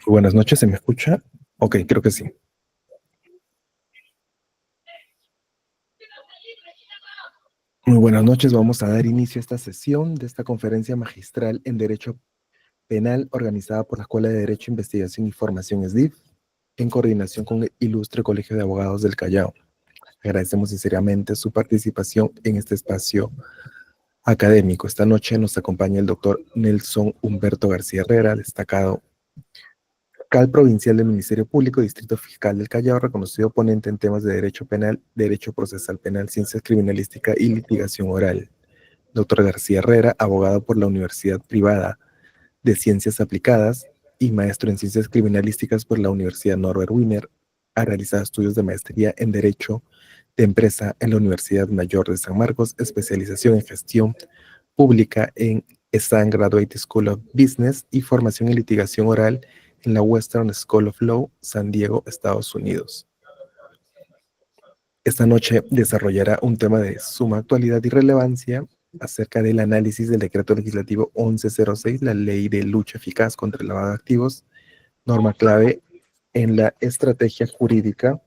Buenas noches, ¿se me escucha? Ok, creo que sí. Muy buenas noches, vamos a dar inicio a esta sesión de esta conferencia magistral en Derecho Penal organizada por la Escuela de Derecho, Investigación y Formación SDIF en coordinación con el Ilustre Colegio de Abogados del Callao. Agradecemos sinceramente su participación en este espacio académico. Esta noche nos acompaña el doctor Nelson Humberto García Herrera, destacado fiscal provincial del Ministerio Público, Distrito Fiscal del Callao, reconocido ponente en temas de derecho penal, derecho procesal penal, ciencias criminalística y litigación oral. Doctor García Herrera, abogado por la Universidad Privada de Ciencias Aplicadas y maestro en ciencias criminalísticas por la Universidad Norbert Wiener, ha realizado estudios de maestría en Derecho de Empresa en la Universidad Mayor de San Marcos, especialización en gestión pública en Esan Graduate School of Business y formación en litigación oral en la Western School of Law, San Diego, Estados Unidos. Esta noche desarrollará un tema de suma actualidad y relevancia acerca del análisis del Decreto Legislativo 1106, la Ley de Lucha Eficaz contra el Lavado de Activos, norma clave en la estrategia jurídica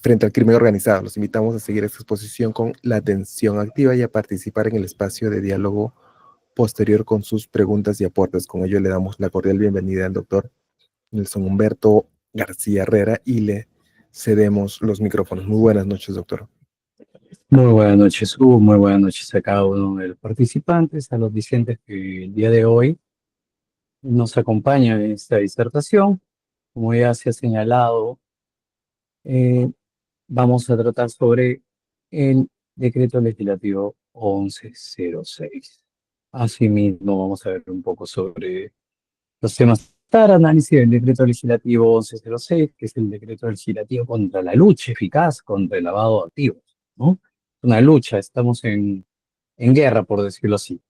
frente al crimen organizado. Los invitamos a seguir esta exposición con la atención activa y a participar en el espacio de diálogo posterior con sus preguntas y aportes. Con ello le damos la cordial bienvenida al doctor Nelson Humberto García Herrera y le cedemos los micrófonos. Muy buenas noches, doctor. Muy buenas noches, Hugo. Muy buenas noches a cada uno de los participantes, a los discentes que el día de hoy nos acompañan en esta disertación. Como ya se ha señalado, eh, vamos a tratar sobre el Decreto Legislativo 1106. Asimismo, vamos a ver un poco sobre los temas para análisis del Decreto Legislativo 1106, que es el Decreto Legislativo contra la lucha eficaz contra el lavado de activos, ¿no? Una lucha, estamos en guerra, por decirlo así.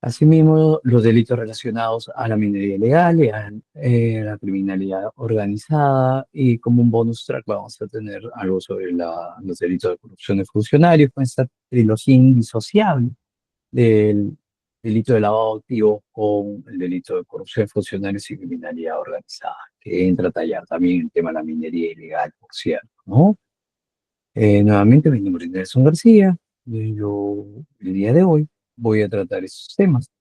Asimismo, los delitos relacionados a la minería ilegal y a la criminalidad organizada, y como un bonus track vamos a tener algo sobre los delitos de corrupción de funcionarios, con esta trilogía indisociable del delito de lavado de activos con el delito de corrupción de funcionarios y criminalidad organizada, que entra a tallar también el tema de la minería ilegal, por cierto, ¿no? Nuevamente, mi nombre es Nelson García, y yo el día de hoy voy a tratar esos temas.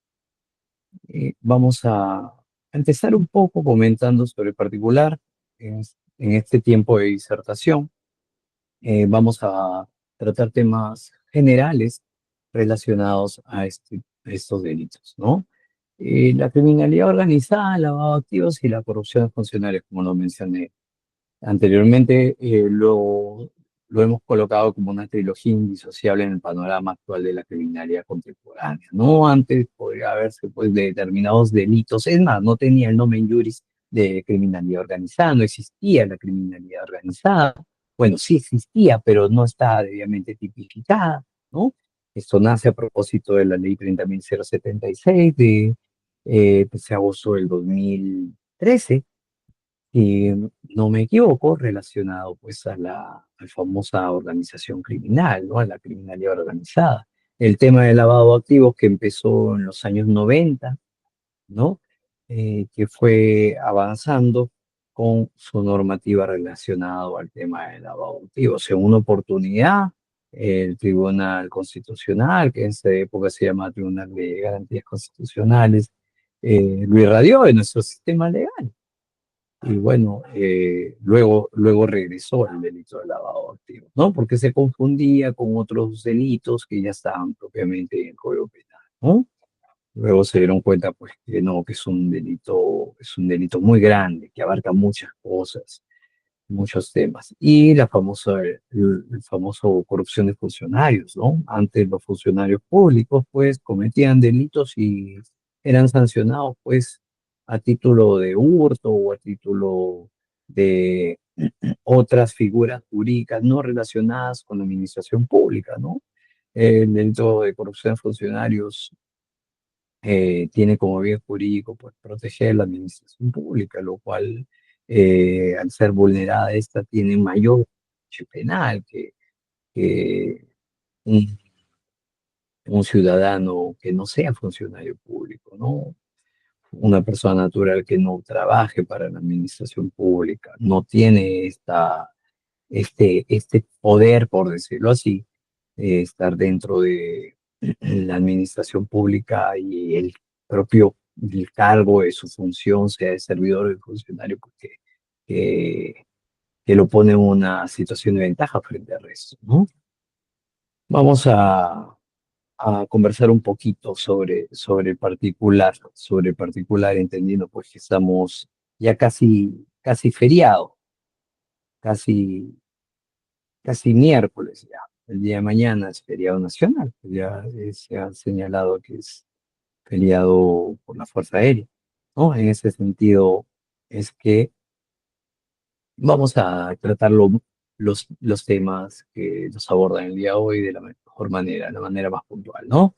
Vamos a empezar un poco comentando sobre el particular en este tiempo de disertación. Vamos a tratar temas generales relacionados a estos delitos, ¿no? La criminalidad organizada, el lavado de activos y la corrupción de funcionarios, como lo mencioné anteriormente, lo hemos colocado como una trilogía indisociable en el panorama actual de la criminalidad contemporánea, ¿no? Antes podría haberse, pues, de determinados delitos, es más, no tenía el nomen juris de criminalidad organizada, no existía la criminalidad organizada. Bueno, sí existía, pero no estaba debidamente tipificada, ¿no? Esto nace a propósito de la ley 30.076 de pues, agosto del 2013, y no me equivoco, relacionado pues a la famosa organización criminal, ¿no? A la criminalidad organizada. El tema del lavado de activos que empezó en los años 90, ¿no? Que fue avanzando con su normativa relacionada al tema del lavado de activos. En una oportunidad, el Tribunal Constitucional, que en esa época se llama Tribunal de Garantías Constitucionales, lo irradió de nuestro sistema legal. Y bueno, luego regresó el delito de lavado de activos, ¿no? Porque se confundía con otros delitos que ya estaban propiamente en el Código Penal, ¿no? Luego se dieron cuenta, pues, que no, que es un delito muy grande, que abarca muchas cosas, muchos temas. Y el famoso corrupción de funcionarios, ¿no? Antes los funcionarios públicos, pues, cometían delitos y eran sancionados, pues, a título de hurto o a título de otras figuras jurídicas no relacionadas con la administración pública, ¿no? El delito de corrupción de funcionarios tiene como bien jurídico, pues, proteger la administración pública, lo cual, al ser vulnerada esta, tiene mayor derecho penal que un, un ciudadano que no sea funcionario público, ¿no? una persona natural que no trabaje para la administración pública, no tiene este poder, por decirlo así, de estar dentro de la administración pública y el cargo de su función, sea de servidor o de funcionario, porque que, que lo pone en una situación de ventaja frente al resto, ¿no? Vamos a conversar un poquito sobre el particular, entendiendo pues que estamos ya casi feriado, casi, casi miércoles ya. El día de mañana es feriado nacional, pues ya se ha señalado que es feriado por la Fuerza Aérea, ¿no? En ese sentido es que vamos a tratar los temas que nos abordan el día de hoy de la mejor manera, de la manera más puntual, ¿no?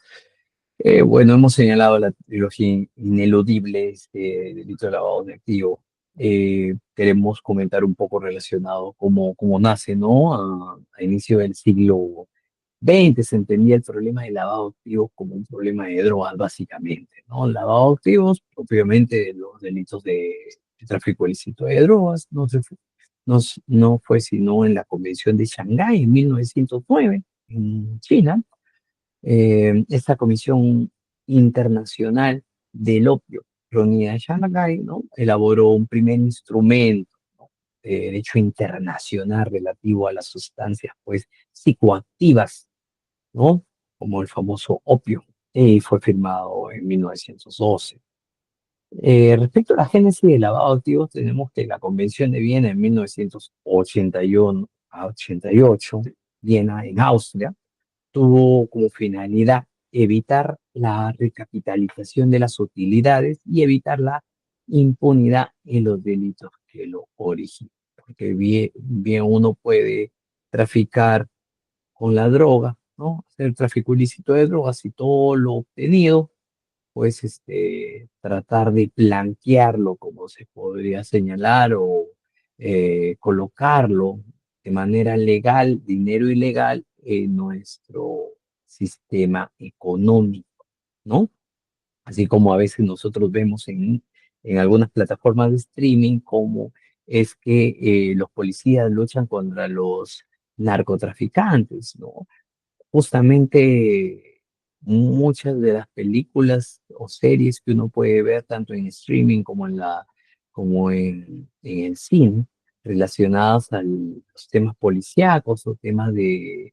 Bueno, hemos señalado la trilogía ineludible, este delito de lavado de activo. Queremos comentar un poco relacionado cómo nace, ¿no? A inicio del siglo XX se entendía el problema del lavado de activos como un problema de drogas, básicamente, ¿no? Lavado de activos, propiamente de los delitos de tráfico ilícito de drogas, no fue sino en la Convención de Shanghái en 1909, en China, esta Comisión Internacional del Opio, reunida en Shanghái, ¿no? Elaboró un primer instrumento, ¿no? De derecho internacional relativo a las sustancias, pues, psicoactivas, ¿no? Como el famoso opio, y fue firmado en 1912. Respecto a la génesis del lavado de activos, tenemos que la Convención de Viena en 1981 a 88, Viena en Austria, tuvo como finalidad evitar la recapitalización de las utilidades y evitar la impunidad en los delitos que lo originan. Porque bien uno puede traficar con la droga, ¿no? Hacer tráfico ilícito de drogas y todo lo obtenido, pues tratar de blanquearlo, como se podría señalar, o colocarlo de manera legal, dinero ilegal, en nuestro sistema económico, ¿no? Así como a veces nosotros vemos en algunas plataformas de streaming como es que los policías luchan contra los narcotraficantes, ¿no? Justamente muchas de las películas o series que uno puede ver tanto en streaming como en el cine relacionadas a los temas policíacos o temas de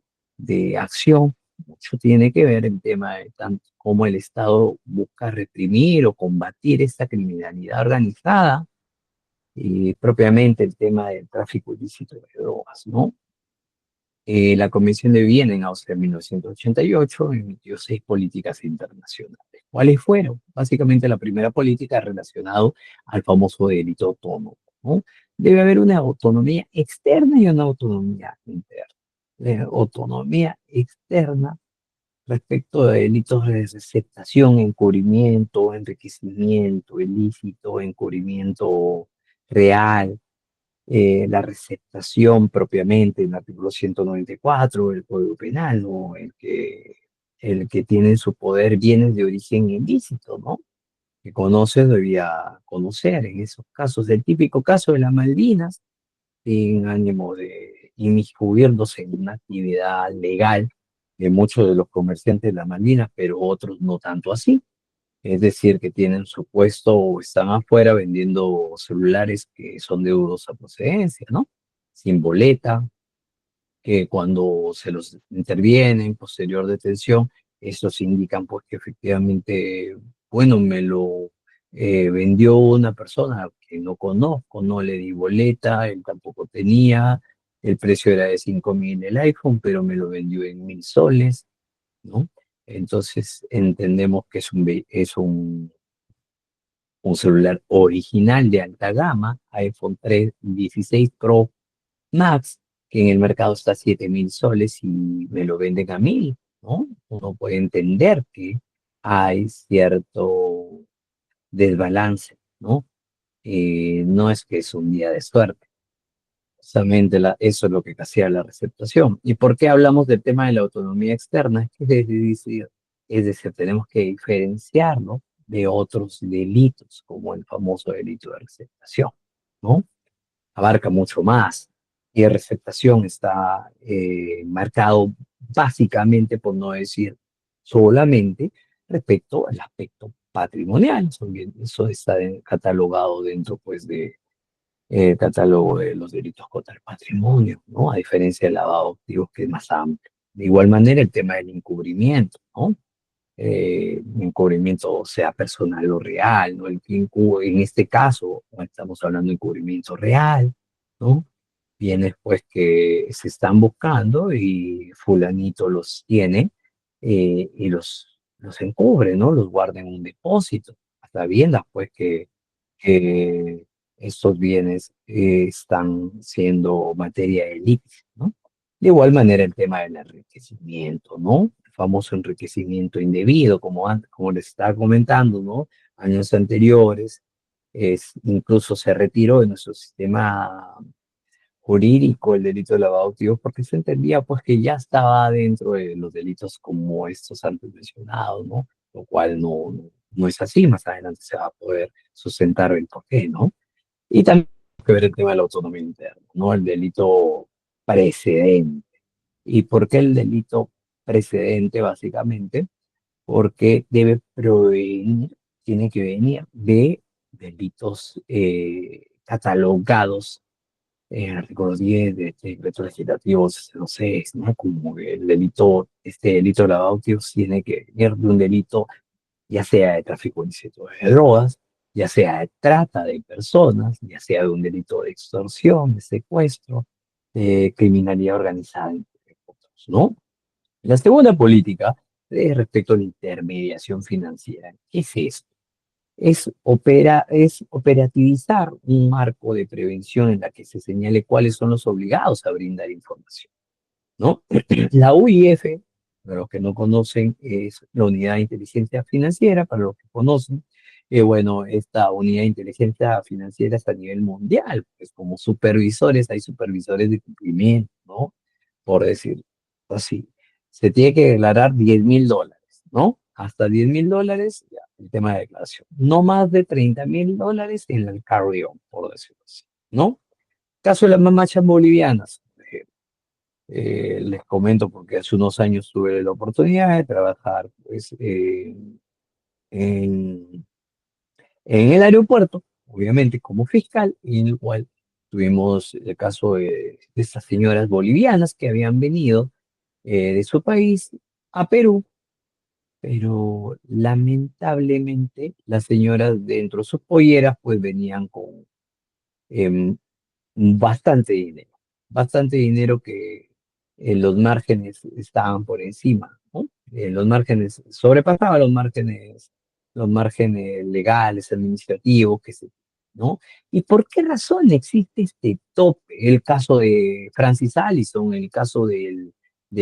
acción, mucho tiene que ver el tema de tanto cómo el Estado busca reprimir o combatir esta criminalidad organizada y propiamente el tema del tráfico ilícito de drogas, ¿no? La Convención de Viena en Austria en 1988 emitió 6 políticas internacionales. ¿Cuáles fueron? Básicamente la primera política relacionada al famoso delito autónomo, ¿no? Debe haber una autonomía externa y una autonomía interna. La autonomía externa respecto de delitos de receptación, encubrimiento, enriquecimiento ilícito, encubrimiento real, la receptación propiamente, en el artículo 194 del Código Penal, ¿no? El que tiene en su poder bienes de origen ilícito, ¿no? Que conoce debía conocer en esos casos, el típico caso de las Malvinas, sin ánimo de inmiscuirnos en una actividad legal de muchos de los comerciantes de las Malvinas, pero otros no tanto así. Es decir, que tienen su puesto o están afuera vendiendo celulares que son de dudosa procedencia, ¿no? Sin boleta, que cuando se los interviene en posterior detención, estos indican pues que efectivamente, bueno, me lo vendió una persona que no conozco, no le di boleta, él tampoco tenía, el precio era de 5.000 el iPhone, pero me lo vendió en 1.000 soles, ¿no? Entonces entendemos que es un celular original de alta gama, iPhone 16 Pro Max, que en el mercado está a 7.000 soles y me lo venden a 1.000, ¿no? Uno puede entender que hay cierto desbalance, ¿no? No es que es un día de suerte, justamente eso es lo que hacía la receptación. ¿Y por qué hablamos del tema de la autonomía externa? Es decir, tenemos que diferenciarlo de otros delitos, como el famoso delito de receptación, ¿no? Abarca mucho más. Y receptación está marcado básicamente, por no decir solamente, respecto al aspecto patrimonial. Eso está catalogado dentro, pues, de catálogo de los delitos contra el patrimonio, ¿no? A diferencia del lavado de activos, que es más amplio. De igual manera, el tema del encubrimiento, ¿no? Encubrimiento sea personal o real, ¿no? En este caso, no estamos hablando de encubrimiento real, ¿no? Bienes pues que se están buscando y fulanito los tiene y los encubre, ¿no? Los guarda en un depósito, hasta viendo pues que estos bienes están siendo materia de litigio, ¿no? De igual manera el tema del enriquecimiento, ¿no? El famoso enriquecimiento indebido, como les estaba comentando, ¿no? Años anteriores, incluso se retiró de nuestro sistema jurídico el delito de lavado de activos porque se entendía pues que ya estaba dentro de los delitos como estos antes mencionados, ¿no? Lo cual no es así, más adelante se va a poder sustentar el porqué, ¿no? Y también hay que ver el tema de la autonomía interna, ¿no? El delito precedente. ¿Y por qué el delito precedente? Básicamente, porque debe provenir, tiene que venir de delitos catalogados en artículo 10 de este decreto legislativo 06, ¿no? Como este delito de lavado de activos tiene que venir de un delito ya sea de tráfico ilícito de drogas, ya sea de trata de personas, ya sea de un delito de extorsión, de secuestro, de criminalidad organizada, entre otros, ¿no? La segunda política es respecto a la intermediación financiera. ¿Qué es esto? Es operativizar un marco de prevención en la que se señale cuáles son los obligados a brindar información, ¿no? La UIF, para los que no conocen, es la Unidad de Inteligencia Financiera. Para los que conocen, bueno, esta Unidad de Inteligencia Financiera es a nivel mundial, pues como supervisores, hay supervisores de cumplimiento, ¿no? Por decir así, se tiene que declarar $10,000, ¿no? Hasta $10,000, ya, el tema de declaración. No más de $30,000 en el carry-on, por decirlo así, ¿no? Caso de las mamachas bolivianas, por ejemplo. Les comento porque hace unos años tuve la oportunidad de trabajar pues, en, en el aeropuerto, obviamente como fiscal, y en el cual tuvimos el caso de estas señoras bolivianas que habían venido de su país a Perú, pero lamentablemente las señoras dentro de sus polleras pues venían con em, bastante dinero que los márgenes estaban por encima, ¿no? Los márgenes sobrepasaban los márgenes legales, administrativos, ¿no? ¿Y por qué razón existe este tope? El caso de Francis Allison, el caso del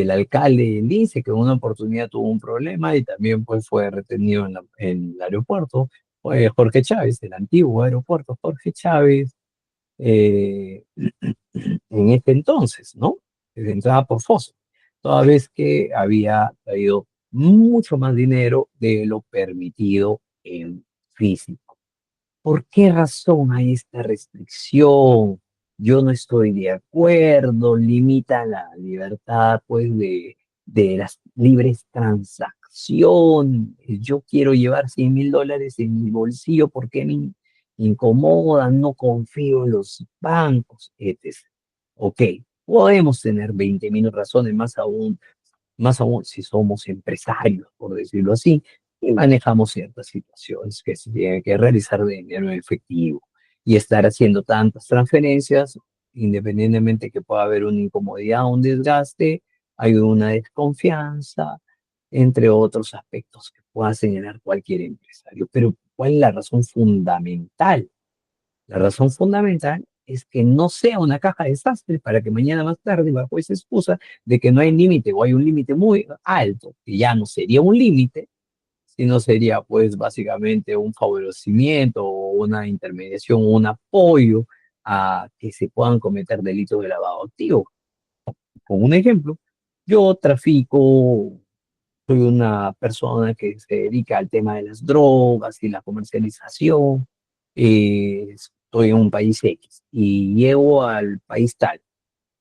alcalde de Lince, que en una oportunidad tuvo un problema y también pues fue retenido en el aeropuerto, fue Jorge Chávez, el antiguo aeropuerto Jorge Chávez, eh, en este entonces, ¿no? De entrada por Foso, toda vez que había traído mucho más dinero de lo permitido en físico. ¿Por qué razón hay esta restricción? Yo no estoy de acuerdo, limita la libertad, pues, de las libres transacciones. Yo quiero llevar $100,000 en mi bolsillo porque me incomodan, no confío en los bancos, etc. Ok, podemos tener 20,000 razones, más aún si somos empresarios, por decirlo así, y manejamos ciertas situaciones que se tiene que realizar de dinero en efectivo y estar haciendo tantas transferencias, independientemente que pueda haber una incomodidad, un desgaste, hay una desconfianza, entre otros aspectos que pueda señalar cualquier empresario. Pero, ¿cuál es la razón fundamental? La razón fundamental es que no sea una caja de desastres para que mañana más tarde, bajo esa excusa de que no hay límite o hay un límite muy alto, que ya no sería un límite, sino sería pues básicamente un favorecimiento o una intermediación o un apoyo a que se puedan cometer delitos de lavado activo. Con un ejemplo, yo trafico soy una persona que se dedica al tema de las drogas y la comercialización. Estoy en un país X y llego al país tal.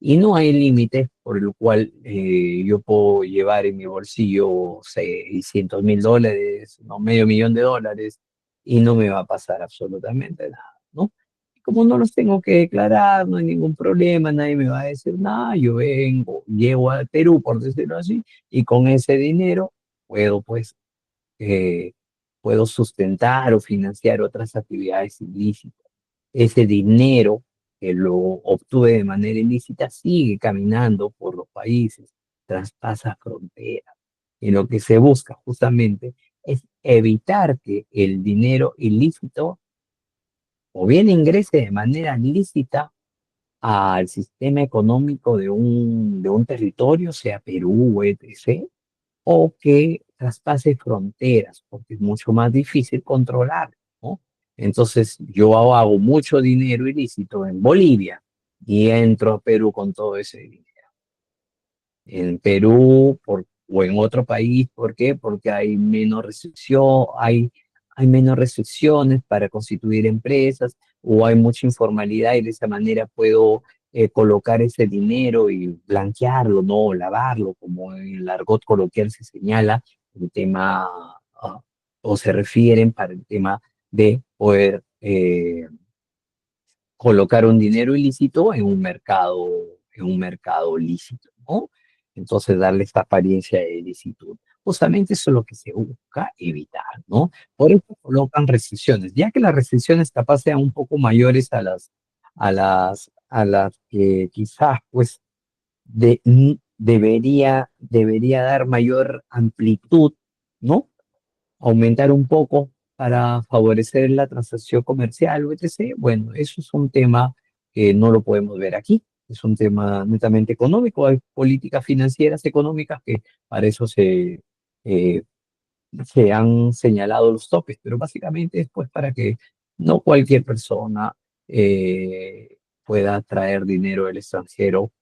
Y no hay límite por el cual yo puedo llevar en mi bolsillo $600.000, no, $500.000, y no me va a pasar absolutamente nada, ¿no? Y como no los tengo que declarar, no hay ningún problema, nadie me va a decir nada, yo vengo, llego al Perú, por decirlo así, y con ese dinero puedo, pues, eh, puedo sustentar o financiar otras actividades ilícitas. Ese dinero que lo obtuve de manera ilícita sigue caminando por los países, traspasa fronteras. Y lo que se busca justamente es evitar que el dinero ilícito o bien ingrese de manera lícita al sistema económico de un territorio, sea Perú, etc., o que traspase fronteras, porque es mucho más difícil controlar, ¿no? Entonces, yo hago mucho dinero ilícito en Bolivia y entro a Perú con todo ese dinero. En Perú o en otro país, ¿por qué? Porque hay menos restricciones para constituir empresas o hay mucha informalidad y de esa manera puedo colocar ese dinero y blanquearlo, ¿no? Lavarlo, como en el argot coloquial se señala, el tema, ah, o se refieren para el tema de poder colocar un dinero ilícito en un mercado lícito, ¿no? Entonces darle esta apariencia de ilicitud. Justamente eso es lo que se busca evitar, ¿no? Por eso colocan restricciones, ya que las restricciones capaz sean un poco mayores a las que quizás pues debería dar mayor amplitud, ¿no? Aumentar un poco para favorecer la transacción comercial o etc. Bueno, eso es un tema que no lo podemos ver aquí. Es un tema netamente económico. Hay políticas financieras económicas que para eso eh, se han señalado los topes, pero básicamente es pues para que no cualquier persona pueda traer dinero del extranjero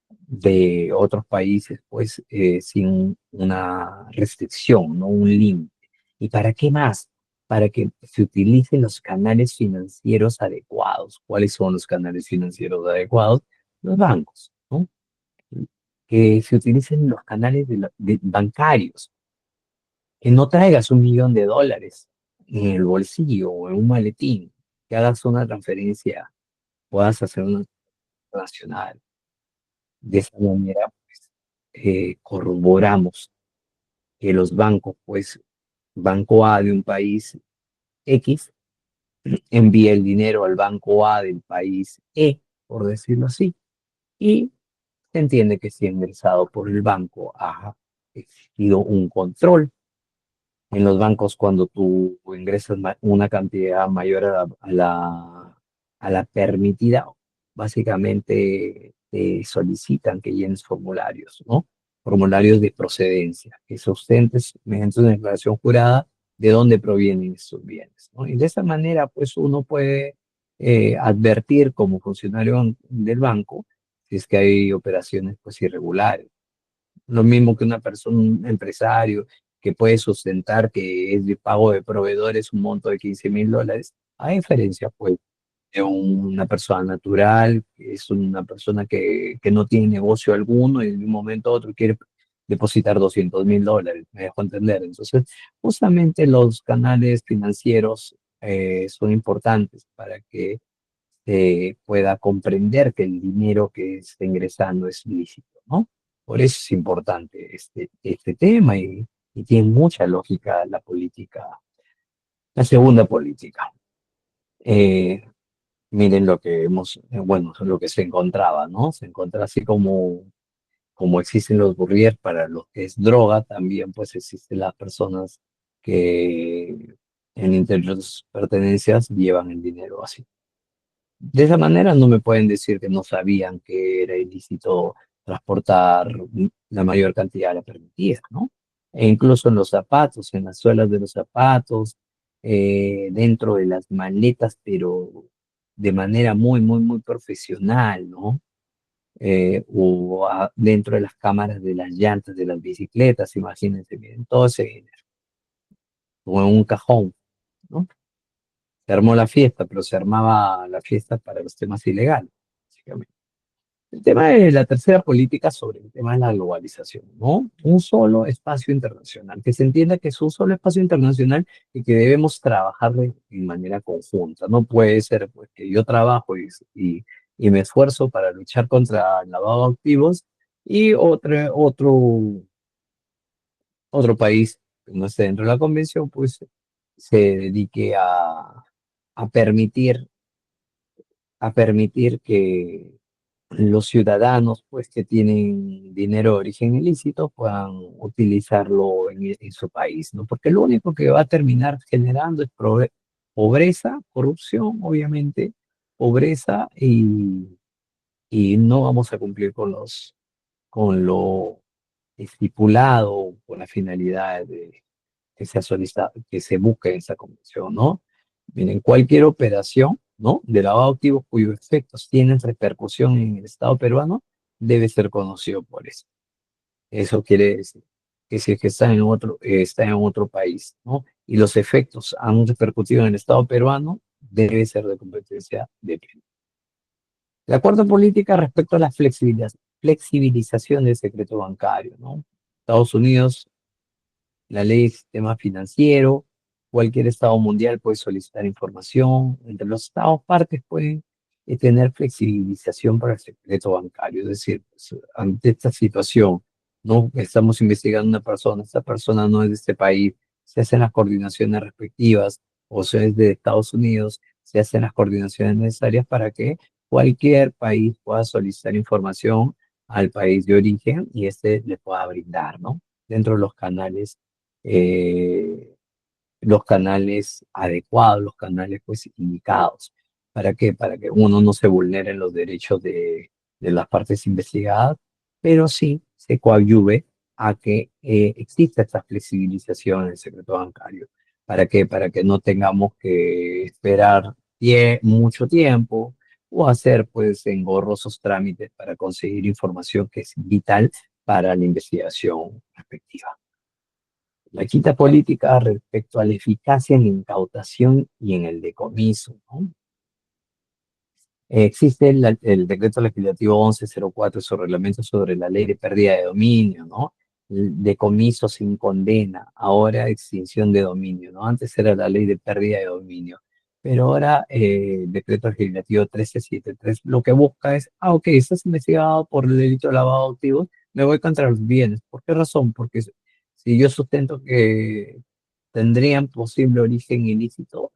de otros países, pues sin una restricción, no un límite. ¿Y para qué más? Para que se utilicen los canales financieros adecuados. ¿Cuáles son los canales financieros adecuados? Los bancos, ¿no? Que se utilicen los canales bancarios. Que no traigas $1.000.000 en el bolsillo o en un maletín. Que hagas una transferencia, puedas hacer una nacional. De esa manera corroboramos que los bancos, pues Banco A de un país X envía el dinero al Banco A del país E, por decirlo así, y se entiende que si ha ingresado por el banco ha existido un control. En los bancos, cuando tú ingresas una cantidad mayor a la permitida, básicamente te solicitan que llenes formularios, ¿no? Formularios de procedencia, que sustentes mediante una declaración jurada de dónde provienen estos bienes, ¿no? Y de esa manera, pues uno puede advertir como funcionario del banco si es que hay operaciones pues irregulares. Lo mismo que una persona, un empresario que puede sustentar que es de pago de proveedores un monto de $15.000, a diferencia pues de una persona natural, que es una persona que no tiene negocio alguno y de un momento a otro quiere depositar $200.000, me dejo entender. Entonces, justamente los canales financieros son importantes para que se pueda comprender que el dinero que está ingresando es lícito, ¿no? Por eso es importante este tema y tiene mucha lógica la política, la segunda política. Eh, Miren lo que bueno, lo que se encontraba, ¿no? Se encontraba así como existen los burrier para lo que es droga, también pues existen las personas que en interior de sus pertenencias llevan el dinero así. De esa manera no me pueden decir que no sabían que era ilícito transportar la mayor cantidad de la permitida, ¿no? E incluso en los zapatos, en las suelas de los zapatos, dentro de las maletas, pero de manera muy, muy, muy profesional, ¿no? dentro de las cámaras de las llantas de las bicicletas, imagínense, miren, todo ese dinero, o en un cajón, ¿no? Se armó la fiesta, pero se armaba la fiesta para los temas ilegales, básicamente. El tema de la tercera política sobre el tema de la globalización, ¿no? Un solo espacio internacional, que se entienda que es un solo espacio internacional y que debemos trabajar de manera conjunta. No puede ser pues, que yo trabajo y me esfuerzo para luchar contra el lavado de activos y otro país que no esté dentro de la convención, pues se dedique a permitir, a permitir que los ciudadanos, pues, que tienen dinero de origen ilícito puedan utilizarlo en su país, ¿no? Porque lo único que va a terminar generando es pobreza, corrupción, obviamente, pobreza y no vamos a cumplir con lo estipulado, con la finalidad que se ha solicitado, que se busque en esa convención, ¿no? Miren, cualquier operación, ¿no? De lavado de activos cuyos efectos tienen repercusión en el Estado peruano debe ser conocido por eso. Eso quiere decir que si es que está en otro país, ¿no? Y los efectos han repercutido en el Estado peruano, debe ser de competencia de Perú. La cuarta política respecto a la flexibilización del secreto bancario, ¿no? Estados Unidos la ley de sistema financiero, cualquier estado mundial puede solicitar información, entre los estados partes pueden tener flexibilización para el secreto bancario, es decir, pues, ante esta situación, ¿no? Estamos investigando a una persona, esta persona no es de este país, se hacen las coordinaciones respectivas, o sea, es de Estados Unidos, se hacen las coordinaciones necesarias para que cualquier país pueda solicitar información al país de origen y este le pueda brindar, ¿no? Dentro de eh, los canales adecuados, los canales pues indicados. ¿Para qué? Para que uno no se vulneren los derechos de las partes investigadas, pero sí se coadyuve a que exista esta flexibilización en el secreto bancario. ¿Para qué? Para que no tengamos que esperar mucho tiempo o hacer pues engorrosos trámites para conseguir información que es vital para la investigación respectiva. La quinta política respecto a la eficacia en la incautación y en el decomiso, ¿no? Existe el decreto legislativo 1104, su reglamento sobre la ley de pérdida de dominio, ¿no? El decomiso sin condena, ahora extinción de dominio, ¿no? Antes era la ley de pérdida de dominio, pero ahora el decreto legislativo 1373 lo que busca es, ok, estás investigado por el delito de lavado de activos, me voy contra los bienes. ¿Por qué razón? Porque si yo sustento que tendrían posible origen ilícito,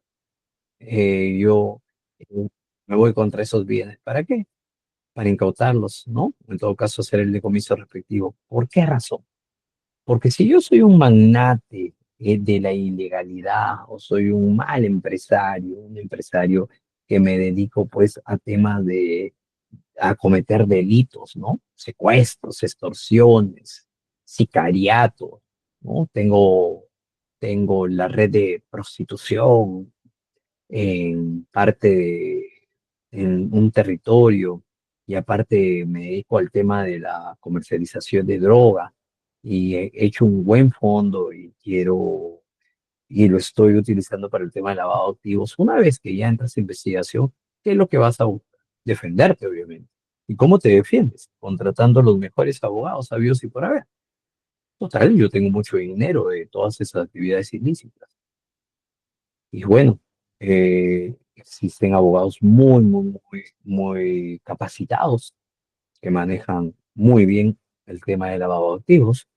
yo eh, me voy contra esos bienes. ¿Para qué? Para incautarlos, ¿no? En todo caso, hacer el decomiso respectivo. ¿Por qué razón? Porque si yo soy un magnate de la ilegalidad o soy un mal empresario, un empresario que me dedico pues a temas a cometer delitos, ¿no? Secuestros, extorsiones, sicariato, ¿no? Tengo la red de prostitución, en en un territorio y aparte me dedico al tema de la comercialización de droga y he hecho un buen fondo y lo estoy utilizando para el tema de lavado de activos. Una vez que ya entras en investigación, ¿qué es lo que vas a buscar? Defenderte, obviamente. ¿Y cómo te defiendes? Contratando los mejores abogados sabios y por haber. Total, yo tengo mucho dinero de todas esas actividades ilícitas. Y bueno, existen abogados muy capacitados que manejan muy bien el tema de lavado de activos,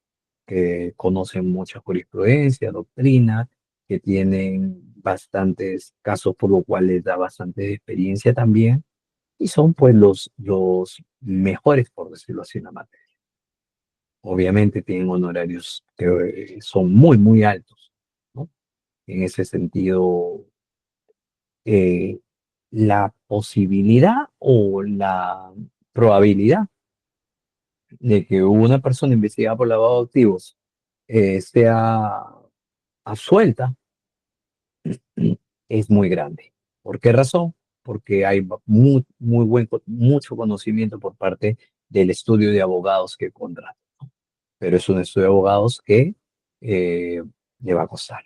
que conocen mucha jurisprudencia, doctrina, que tienen bastantes casos por lo cual les da bastante experiencia también, y son pues los mejores, por decirlo así, en la materia. Obviamente tienen honorarios que son muy altos, ¿no? En ese sentido, eh, la posibilidad o la probabilidad de que una persona investigada por lavado de activos sea absuelta es muy grande. ¿Por qué razón? Porque hay mucho conocimiento por parte del estudio de abogados que contrata. Pero es un estudio de abogados que eh, le va a costar.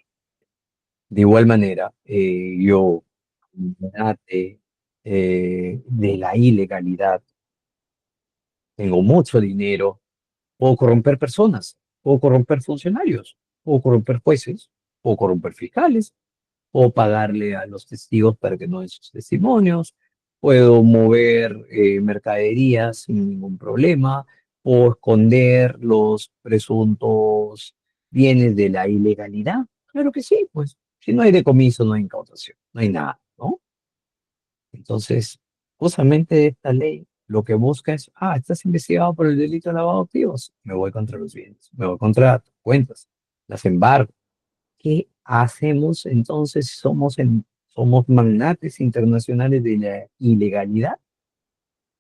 De igual manera, yo, magnate, de la ilegalidad, tengo mucho dinero, puedo corromper personas, puedo corromper funcionarios, puedo corromper jueces, puedo corromper fiscales, puedo pagarle a los testigos para que no den sus testimonios, puedo mover mercaderías sin ningún problema, puedo esconder los presuntos bienes de la ilegalidad. Claro que sí, pues si no hay decomiso, no hay incautación, no hay nada, ¿no? Entonces, justamente esta ley lo que busca es, estás investigado por el delito de lavado de activos, me voy contra los bienes, me voy contra tus cuentas, las embargo. ¿Qué hacemos entonces? Somos magnates internacionales de la ilegalidad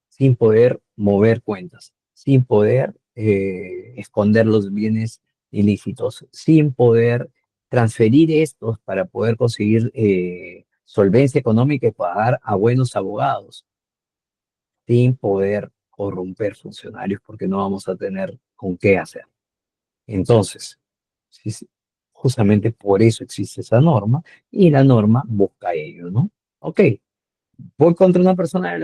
sin poder mover cuentas, sin poder esconder los bienes ilícitos, sin poder transferir estos para poder conseguir solvencia económica y pagar a buenos abogados, sin poder corromper funcionarios porque no vamos a tener con qué hacer. Entonces, sí, sí, justamente por eso existe esa norma y la norma busca ello, ¿no? Ok, voy contra una persona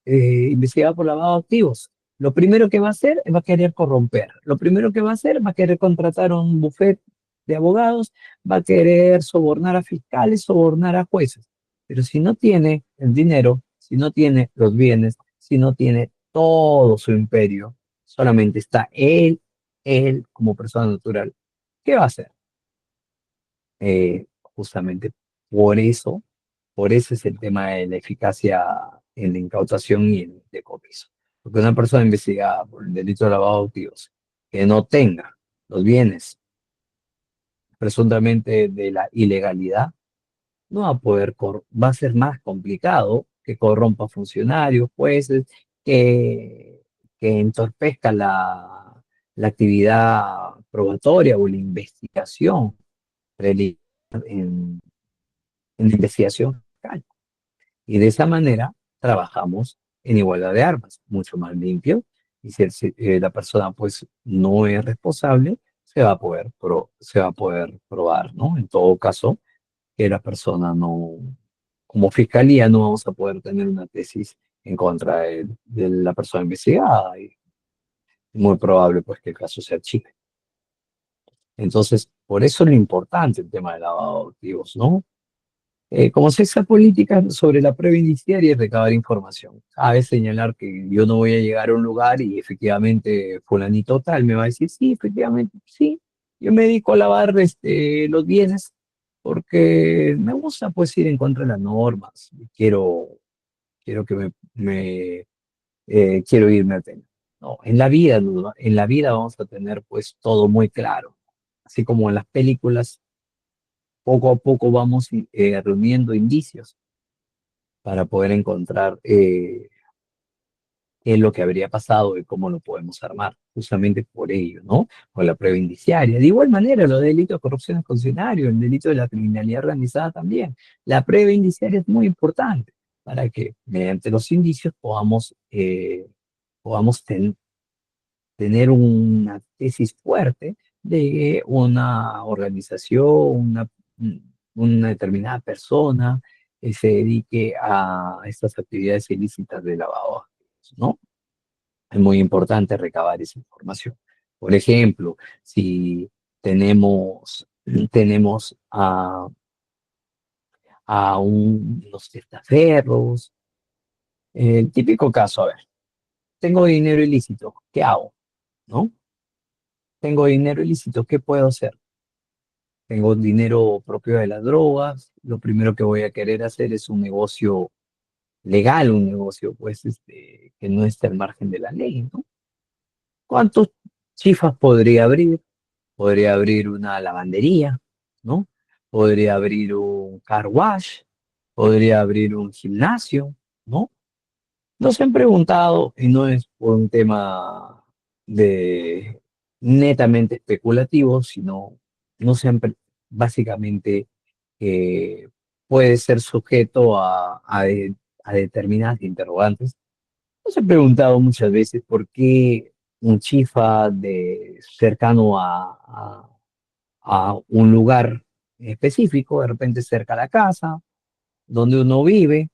investigada por lavado de activos. Lo primero que va a hacer va a querer corromper. Lo primero que va a hacer va a querer contratar un buffet de abogados, va a querer sobornar a fiscales, sobornar a jueces. Pero si no tiene el dinero, si no tiene los bienes, si no tiene todo su imperio, solamente está él como persona natural, ¿qué va a hacer? Justamente por eso, por eso es el tema de la eficacia en la incautación y en el decomiso. Porque una persona investigada por el delito de lavado de activos que no tenga los bienes presuntamente de la ilegalidad, no va a poder, va a ser más complicado que corrompa funcionarios, jueces, que, que entorpezca la actividad probatoria o la investigación preliminar en investigación fiscal. Y de esa manera trabajamos en igualdad de armas, mucho más limpio. Y si la persona pues no es responsable, se va a poder probar, ¿no? En todo caso, que la persona no, como fiscalía no vamos a poder tener una tesis en contra de la persona investigada y muy probable pues que el caso se archive. Entonces, por eso es lo importante el tema de lavado de activos, ¿no? Como se esa política sobre la prueba indiciaria y recabar información. Cabe señalar que yo no voy a llegar a un lugar y efectivamente fulanito tal me va a decir, sí, efectivamente, sí, yo me dedico a lavar los bienes porque me gusta pues ir en contra de las normas. Quiero que quiero irme al tema. No, en la vida vamos a tener pues todo muy claro. Así como en las películas, poco a poco vamos reuniendo indicios para poder encontrar qué es lo que habría pasado y cómo lo podemos armar, justamente por ello, ¿no? Con la prueba indiciaria. De igual manera, los delitos de corrupción es funcionario, el delito de la criminalidad organizada también. La prueba indiciaria es muy importante para que mediante los indicios podamos tener una tesis fuerte de una organización, una determinada persona que se dedique a estas actividades ilícitas de lavado de activos, ¿no? Es muy importante recabar esa información. Por ejemplo, si tenemos a unos testaferros, el típico caso, a ver, tengo dinero ilícito, ¿qué hago? ¿No? Tengo dinero ilícito, ¿qué puedo hacer? Tengo dinero propio de las drogas, lo primero que voy a querer hacer es un negocio legal, un negocio pues que no esté al margen de la ley, ¿no? ¿Cuántos chifas podría abrir? Podría abrir una lavandería, ¿no? Podría abrir un car wash, podría abrir un gimnasio, ¿no? Nos han preguntado, y no es por un tema de netamente especulativo, sino no se han básicamente puede ser sujeto a determinadas interrogantes. Nos he preguntado muchas veces por qué un chifa cercano a un lugar específico, de repente cerca a la casa, donde uno vive,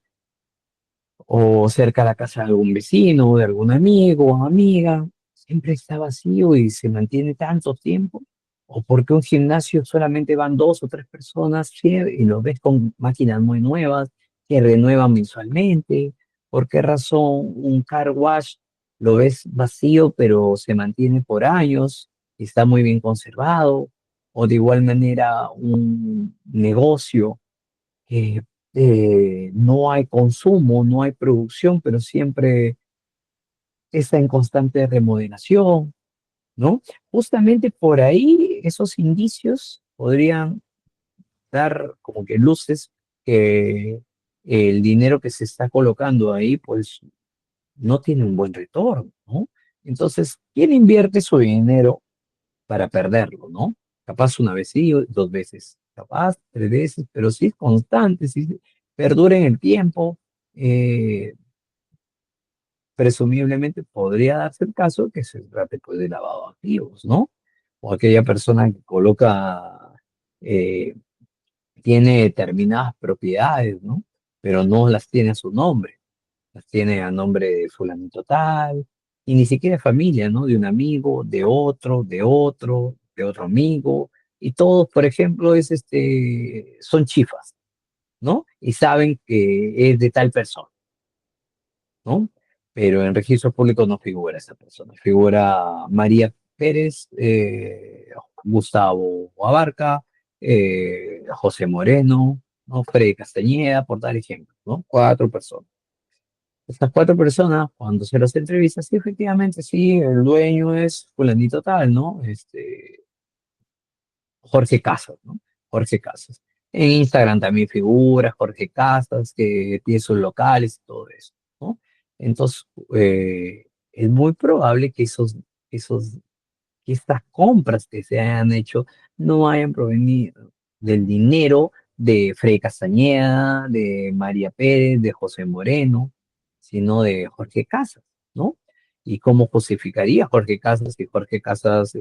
o cerca a la casa de algún vecino, de algún amigo o amiga, siempre está vacío y se mantiene tanto tiempo. O porque un gimnasio solamente van dos o tres personas sí, y lo ves con máquinas muy nuevas que renuevan mensualmente. ¿Por qué razón un car wash lo ves vacío pero se mantiene por años y está muy bien conservado? O de igual manera un negocio que no hay consumo, no hay producción, pero siempre está en constante remodelación, ¿no? Justamente por ahí esos indicios podrían dar como que luces que el dinero que se está colocando ahí, pues no tiene un buen retorno, ¿no? Entonces, ¿quién invierte su dinero para perderlo, ¿no? Capaz una vez sí, dos veces, capaz tres veces, pero si es constante, si perdura en el tiempo, eh, presumiblemente podría darse el caso que se trate pues, de lavado de activos, ¿no? O aquella persona que coloca, eh, tiene determinadas propiedades, ¿no? Pero no las tiene a su nombre, las tiene a nombre de fulanito tal, y ni siquiera es familia, ¿no? De un amigo, de otro amigo, y todos, por ejemplo, son chifas, ¿no? Y saben que es de tal persona, ¿no? Pero en registro público no figura esa persona, figura María Pérez, Gustavo Abarca, José Moreno, ¿no? Freddy Castañeda, por dar ejemplo, ¿no? Cuatro personas. Estas cuatro personas, cuando se los entrevista, sí, efectivamente, sí, el dueño es fulanito tal, ¿no? Jorge Casas, ¿no? Jorge Casas. En Instagram también figura Jorge Casas, que tiene sus locales y todo eso, ¿no? Entonces, es muy probable que esos que estas compras que se hayan hecho no hayan provenido del dinero de Freddy Castañeda, de María Pérez, de José Moreno, sino de Jorge Casas, ¿no? ¿Y cómo justificaría Jorge Casas que Jorge Casas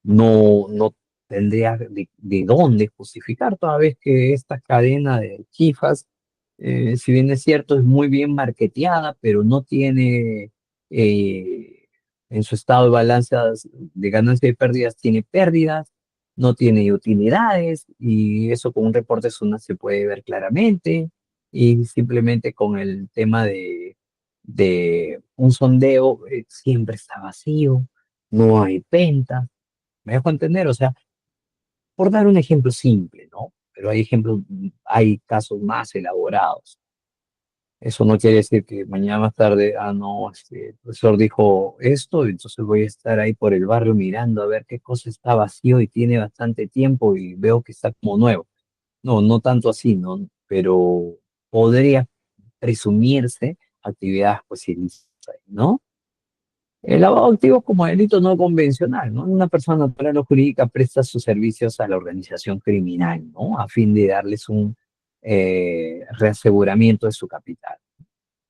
no tendría de dónde justificar, toda vez que esta cadena de chifas, si bien es cierto, es muy bien marketeada, pero no tiene eh, en su estado de balanzas de ganancias y pérdidas, tiene pérdidas, no tiene utilidades, y eso con un reporte SUNAT se puede ver claramente, y simplemente con el tema de un sondeo, siempre está vacío, no hay venta. ¿Me dejo entender? O sea, por dar un ejemplo simple, ¿no? Pero hay ejemplos, hay casos más elaborados. Eso no quiere decir que mañana más tarde, no, el profesor dijo esto, entonces voy a estar ahí por el barrio mirando a ver qué cosa está vacío y tiene bastante tiempo y veo que está como nuevo. No, no tanto así, ¿no? Pero podría presumirse actividades pues ilícitas, ¿no? El lavado de activos como delito no convencional, ¿no? Una persona natural o jurídica presta sus servicios a la organización criminal, ¿no? A fin de darles un reaseguramiento de su capital.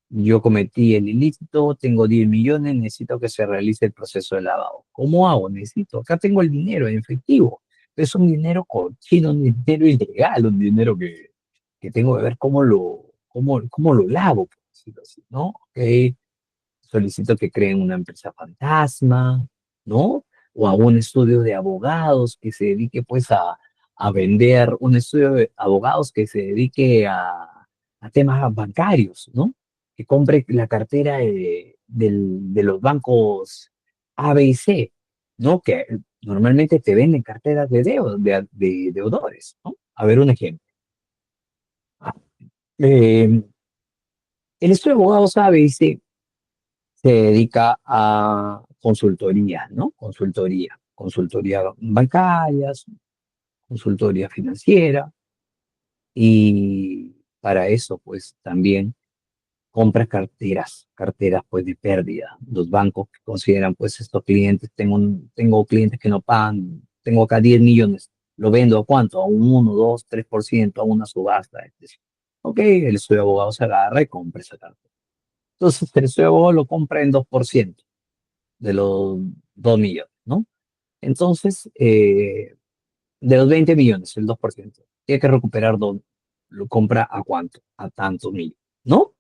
Yo cometí el ilícito, tengo 10 millones, necesito que se realice el proceso de lavado. ¿Cómo hago? Necesito, acá tengo el dinero en efectivo, pero es un dinero cochino, un dinero ilegal, un dinero que tengo que ver cómo lo lavo, por decirlo así, ¿no? Ok, solicito que creen una empresa fantasma, ¿no? O a un estudio de abogados que se dedique pues a vender, un estudio de abogados que se dedique a temas bancarios, ¿no? Que compre la cartera de los bancos A, B y C, ¿no? Que normalmente te venden carteras de deudores, ¿no? A ver un ejemplo. Ah, eh, el estudio de abogados A, B y C se dedica a consultoría, ¿no? Consultoría bancaria, consultoría financiera, y para eso, pues también compra carteras pues de pérdida. Los bancos que consideran pues estos clientes, tengo clientes que no pagan, tengo acá 10 millones, ¿lo vendo a cuánto? A un 1, 2, 3%, a una subasta. Ok, el estudio de abogados se agarra y compra esa cartera. Entonces el suelo lo compra en 2% de los 2 millones, ¿no? Entonces, de los 20 millones, el 2%. Tiene que recuperar dónde. ¿Lo compra a cuánto? A tantos millones, ¿no?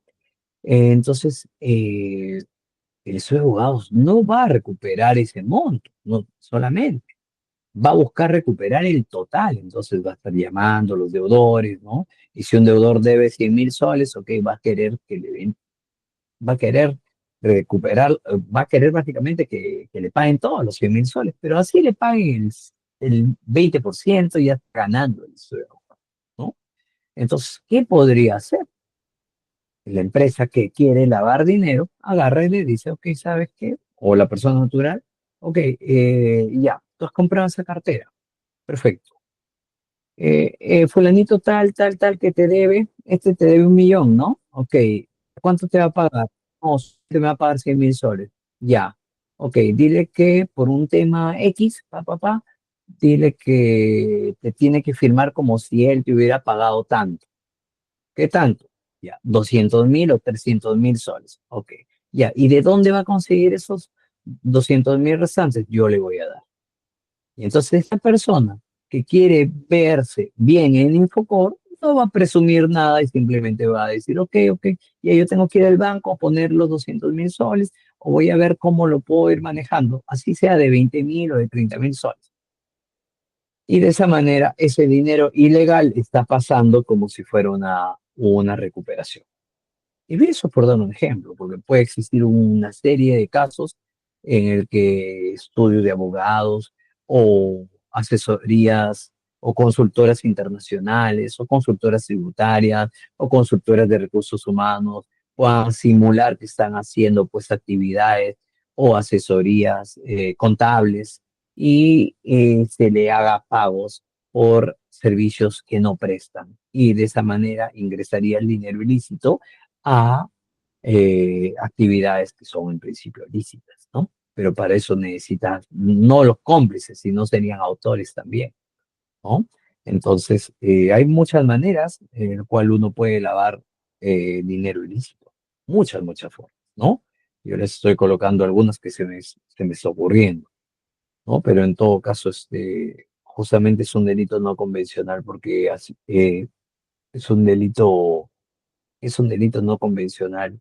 Entonces, el estudio de abogados no va a recuperar ese monto, no solamente. Va a buscar recuperar el total. Entonces va a estar llamando a los deudores, ¿no? Y si un deudor debe 100.000 soles, ok, va a querer que le den, va a querer recuperar, va a querer básicamente que le paguen todos los 100.000 soles, pero así le paguen el 20%, ya está ganando el sueldo, ¿no? Entonces, ¿qué podría hacer? La empresa que quiere lavar dinero agarra y le dice, ok, ¿sabes qué? O la persona natural, ok, ya, tú has comprado esa cartera, perfecto. Fulanito tal, tal, tal que te debe, este te debe 1 millón, ¿no? Ok, ¿cuánto te va a pagar? No, te va a pagar 100.000 soles. Ya, ok, dile que por un tema X, dile que te tiene que firmar como si él te hubiera pagado tanto. ¿Qué tanto? Ya, 200.000 o 300.000 soles. Ok, ya, ¿y de dónde va a conseguir esos 200.000 restantes? Yo le voy a dar. Y entonces esta persona que quiere verse bien en Infocor no va a presumir nada y simplemente va a decir, ok, ok, ya yo tengo que ir al banco a poner los 200.000 soles o voy a ver cómo lo puedo ir manejando, así sea de 20.000 o de 30.000 soles. Y de esa manera ese dinero ilegal está pasando como si fuera una recuperación. Y eso por dar un ejemplo, porque puede existir una serie de casos en el que estudios de abogados o asesorías o consultoras internacionales o consultoras tributarias o consultoras de recursos humanos puedan simular que están haciendo pues actividades o asesorías contables y se le haga pagos por servicios que no prestan. Y de esa manera ingresaría el dinero ilícito a actividades que son en principio lícitas, ¿no? Pero para eso necesitan no los cómplices, sino serían autores también, ¿no? Entonces, hay muchas maneras en las cuales uno puede lavar dinero ilícito. Muchas, muchas formas, ¿no? Yo les estoy colocando algunas que se me está ocurriendo, ¿no? Pero en todo caso, justamente es un delito no convencional porque es un delito, es un delito no convencional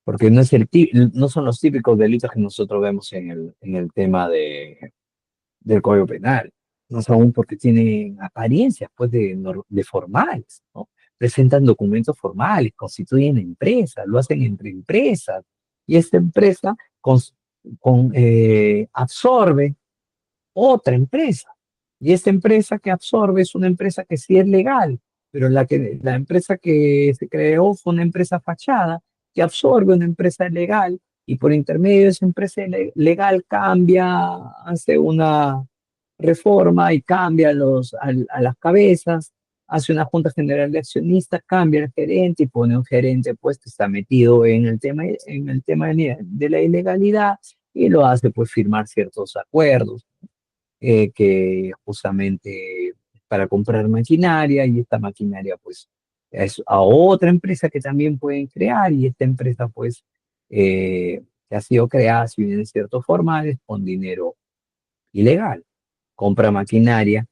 porque no son los típicos delitos que nosotros vemos en el tema del Código Penal, más aún porque tienen apariencias pues de formales, ¿no? Presentan documentos formales, constituyen empresas, lo hacen entre empresas, y esta empresa absorbe otra empresa. Y esta empresa que absorbe es una empresa que sí es legal, pero la empresa que se creó fue una empresa fachada que absorbe una empresa legal y por intermedio de esa empresa legal cambia, hace una reforma y cambia a las cabezas, hace una junta general de accionistas, cambia el gerente y pone un gerente pues que está metido en el tema de la ilegalidad y lo hace pues firmar ciertos acuerdos que justamente para comprar maquinaria y esta maquinaria pues es a otra empresa que también pueden crear y esta empresa pues que ha sido creada, si bien es cierto, formales, con dinero ilegal. Compra maquinaria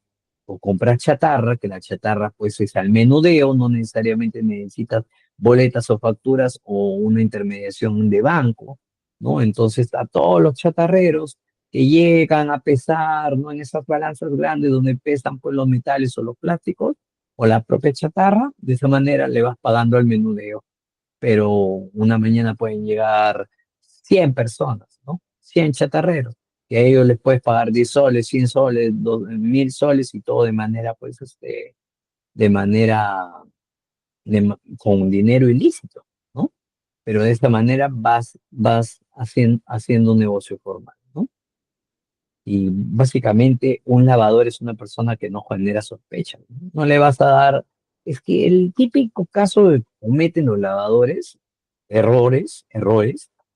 o compra chatarra, que la chatarra pues es al menudeo, no necesariamente necesitas boletas o facturas o una intermediación de banco, ¿no? Entonces a todos los chatarreros que llegan a pesar, ¿no? En esas balanzas grandes donde pesan pues los metales o los plásticos o la propia chatarra, de esa manera le vas pagando al menudeo, pero una mañana pueden llegar 100 personas, ¿no? 100 chatarreros, que a ellos les puedes pagar 10 soles, 100 soles, 1.000 soles y todo de manera, pues, de manera, con dinero ilícito, ¿no? Pero de esta manera vas haciendo un negocio formal, ¿no? Y básicamente un lavador es una persona que no genera sospecha, ¿no? No le vas a dar, es que el típico caso de que cometen los lavadores, errores,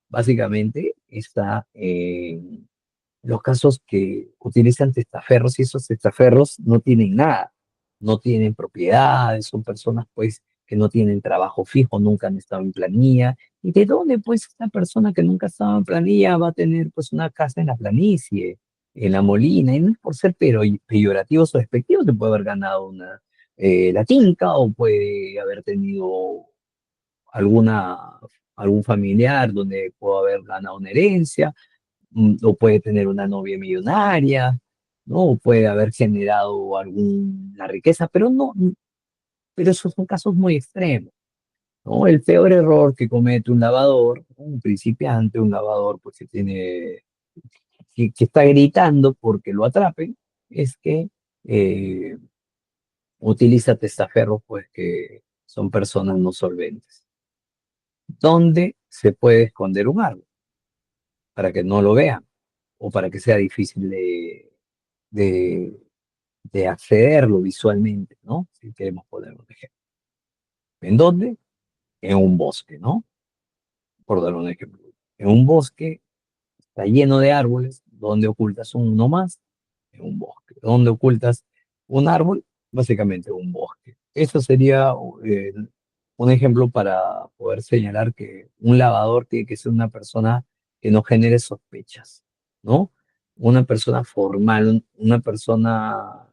básicamente está en los casos que utilizan testaferros y esos testaferros no tienen nada, no tienen propiedades, son personas pues que no tienen trabajo fijo, nunca han estado en planilla. ¿Y de dónde, pues, esta persona que nunca ha estado en planilla va a tener, pues, una casa en la planicie, en la Molina? Y no es por ser peyorativos o despectivos, se puede haber ganado la tinca o puede haber tenido alguna, algún familiar donde pudo haber ganado una herencia, o puede tener una novia millonaria, ¿no? O puede haber generado alguna riqueza, pero no, pero esos son casos muy extremos, ¿no? El peor error que comete un lavador, un principiante, un lavador, pues que está gritando porque lo atrapen, es que eh, utiliza testaferros, pues que son personas no solventes. ¿Dónde se puede esconder un árbol? Para que no lo vean o para que sea difícil de, de accederlo visualmente, ¿no? Si queremos poner un ejemplo. ¿En dónde? En un bosque, ¿no? Por dar un ejemplo. En un bosque está lleno de árboles, ¿dónde ocultas uno más? En un bosque. ¿Dónde ocultas un árbol? Básicamente un bosque. Eso sería un ejemplo para poder señalar que un lavador tiene que ser una persona que no genere sospechas, ¿no? Una persona formal, una persona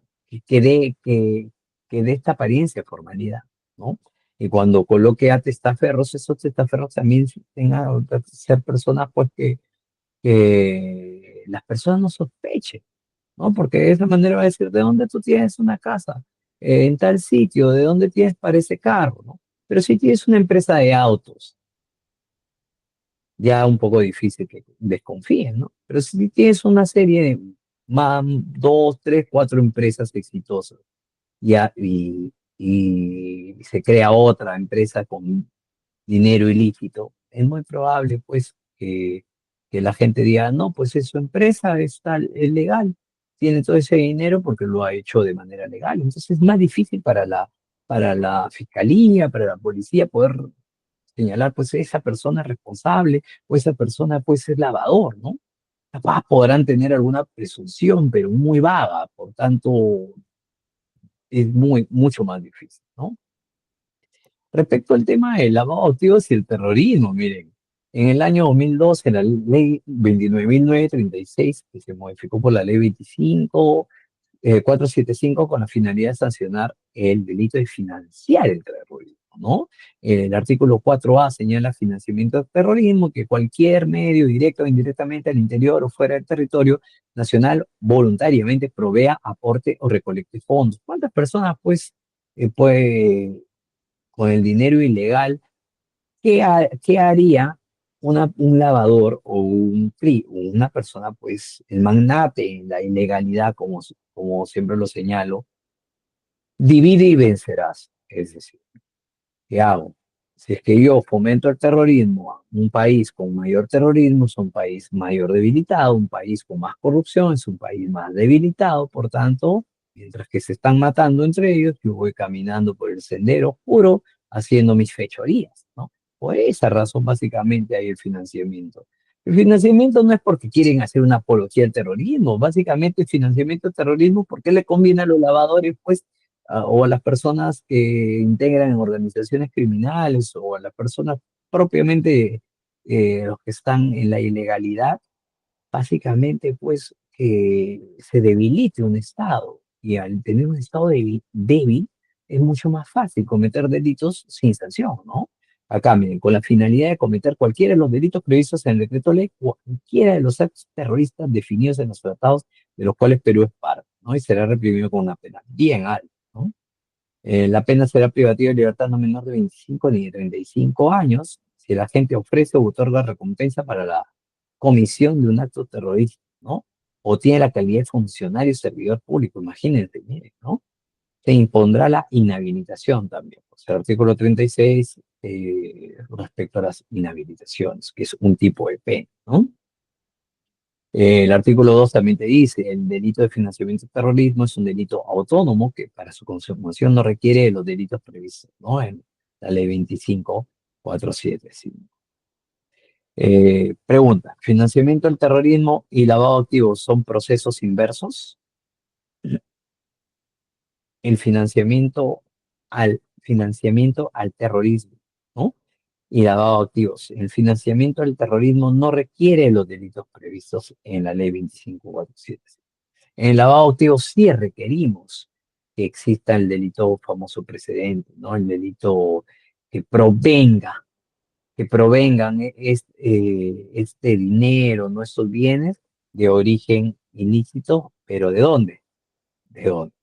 que dé esta apariencia de formalidad, ¿no? Y cuando coloque a testaferros, esos testaferros también tengan que ser personas pues que las personas no sospechen, ¿no? Porque de esa manera va a decir, ¿de dónde tú tienes una casa? En tal sitio, ¿de dónde tienes para ese carro? ¿No? Pero si tienes una empresa de autos, ya un poco difícil que desconfíen, ¿no? Pero si tienes una serie de dos, tres, cuatro empresas exitosas, ya, y se crea otra empresa con dinero ilícito, es muy probable, pues, que la gente diga, no, pues es su empresa, es legal, tiene todo ese dinero porque lo ha hecho de manera legal. Entonces es más difícil para la fiscalía, para la policía poder señalar, pues, esa persona es responsable o esa persona, pues, es lavador, ¿no? Capaz podrán tener alguna presunción, pero muy vaga, por tanto, es mucho más difícil, ¿no? Respecto al tema del lavado de activos y el terrorismo, miren, en el año 2012, la ley 29.936, que se modificó por la ley 475 con la finalidad de sancionar el delito de financiar el terrorismo, ¿no? El artículo 4A señala financiamiento del terrorismo, que cualquier medio, directo o indirectamente al interior o fuera del territorio nacional, voluntariamente provea, aporte o recolecte fondos. ¿Cuántas personas, pues, puede con el dinero ilegal? ¿Qué haría un lavador o o una persona, pues, el magnate en la ilegalidad, como siempre lo señalo? Divide y vencerás. Es decir, ¿qué hago? Si es que yo fomento el terrorismo, un país con mayor terrorismo es un país mayor debilitado, un país con más corrupción es un país más debilitado, por tanto, mientras que se están matando entre ellos, yo voy caminando por el sendero oscuro haciendo mis fechorías, ¿no? Por esa razón, básicamente, hay el financiamiento. El financiamiento no es porque quieren hacer una apología al terrorismo, básicamente el financiamiento al terrorismo porque le conviene a los lavadores, pues, o a las personas que integran en organizaciones criminales o a las personas propiamente los que están en la ilegalidad, básicamente pues que se debilite un Estado y al tener un Estado débil es mucho más fácil cometer delitos sin sanción, ¿no? Acá, miren, con la finalidad de cometer cualquiera de los delitos previstos en el decreto ley, cualquiera de los actos terroristas definidos en los tratados de los cuales Perú es parte, ¿no? Y será reprimido con una pena bien alta, ¿no? La pena será privativa de libertad no menor de 25 ni de 35 años si el agente ofrece o otorga recompensa para la comisión de un acto terrorista, ¿no? O tiene la calidad de funcionario y servidor público, imagínense, miren, ¿no? Se impondrá la inhabilitación también. O sea, el artículo 36 respecto a las inhabilitaciones, que es un tipo de pena, ¿no? El artículo 2 también te dice, el delito de financiamiento del terrorismo es un delito autónomo que para su consumación no requiere de los delitos previstos, ¿no? En la ley 25.475. Pregunta, ¿financiamiento del terrorismo y lavado de activos son procesos inversos? El financiamiento al financiamiento al terrorismo, ¿no? Y lavado de activos. El financiamiento al terrorismo no requiere los delitos previstos en la ley 2547. En el lavado de activos sí requerimos que exista el delito famoso precedente, ¿no? El delito que provenga, que provengan este dinero, ¿no? Estos bienes de origen ilícito, pero ¿de dónde?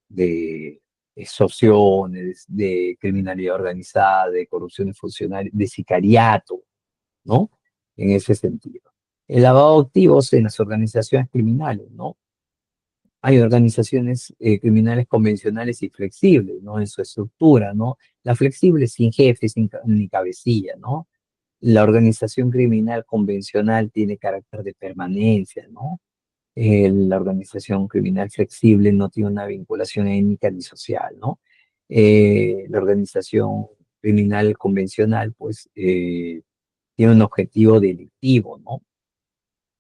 De extorsiones, de criminalidad organizada, de corrupción funcional, de sicariato, ¿no? En ese sentido. El lavado de activos en las organizaciones criminales, ¿no? Hay organizaciones criminales convencionales y flexibles, ¿no? En su estructura, ¿no? La flexible sin jefe, ni cabecilla, ¿no? La organización criminal convencional tiene carácter de permanencia, ¿no? La organización criminal flexible no tiene una vinculación étnica ni social, ¿no? La organización criminal convencional, pues, tiene un objetivo delictivo, ¿no?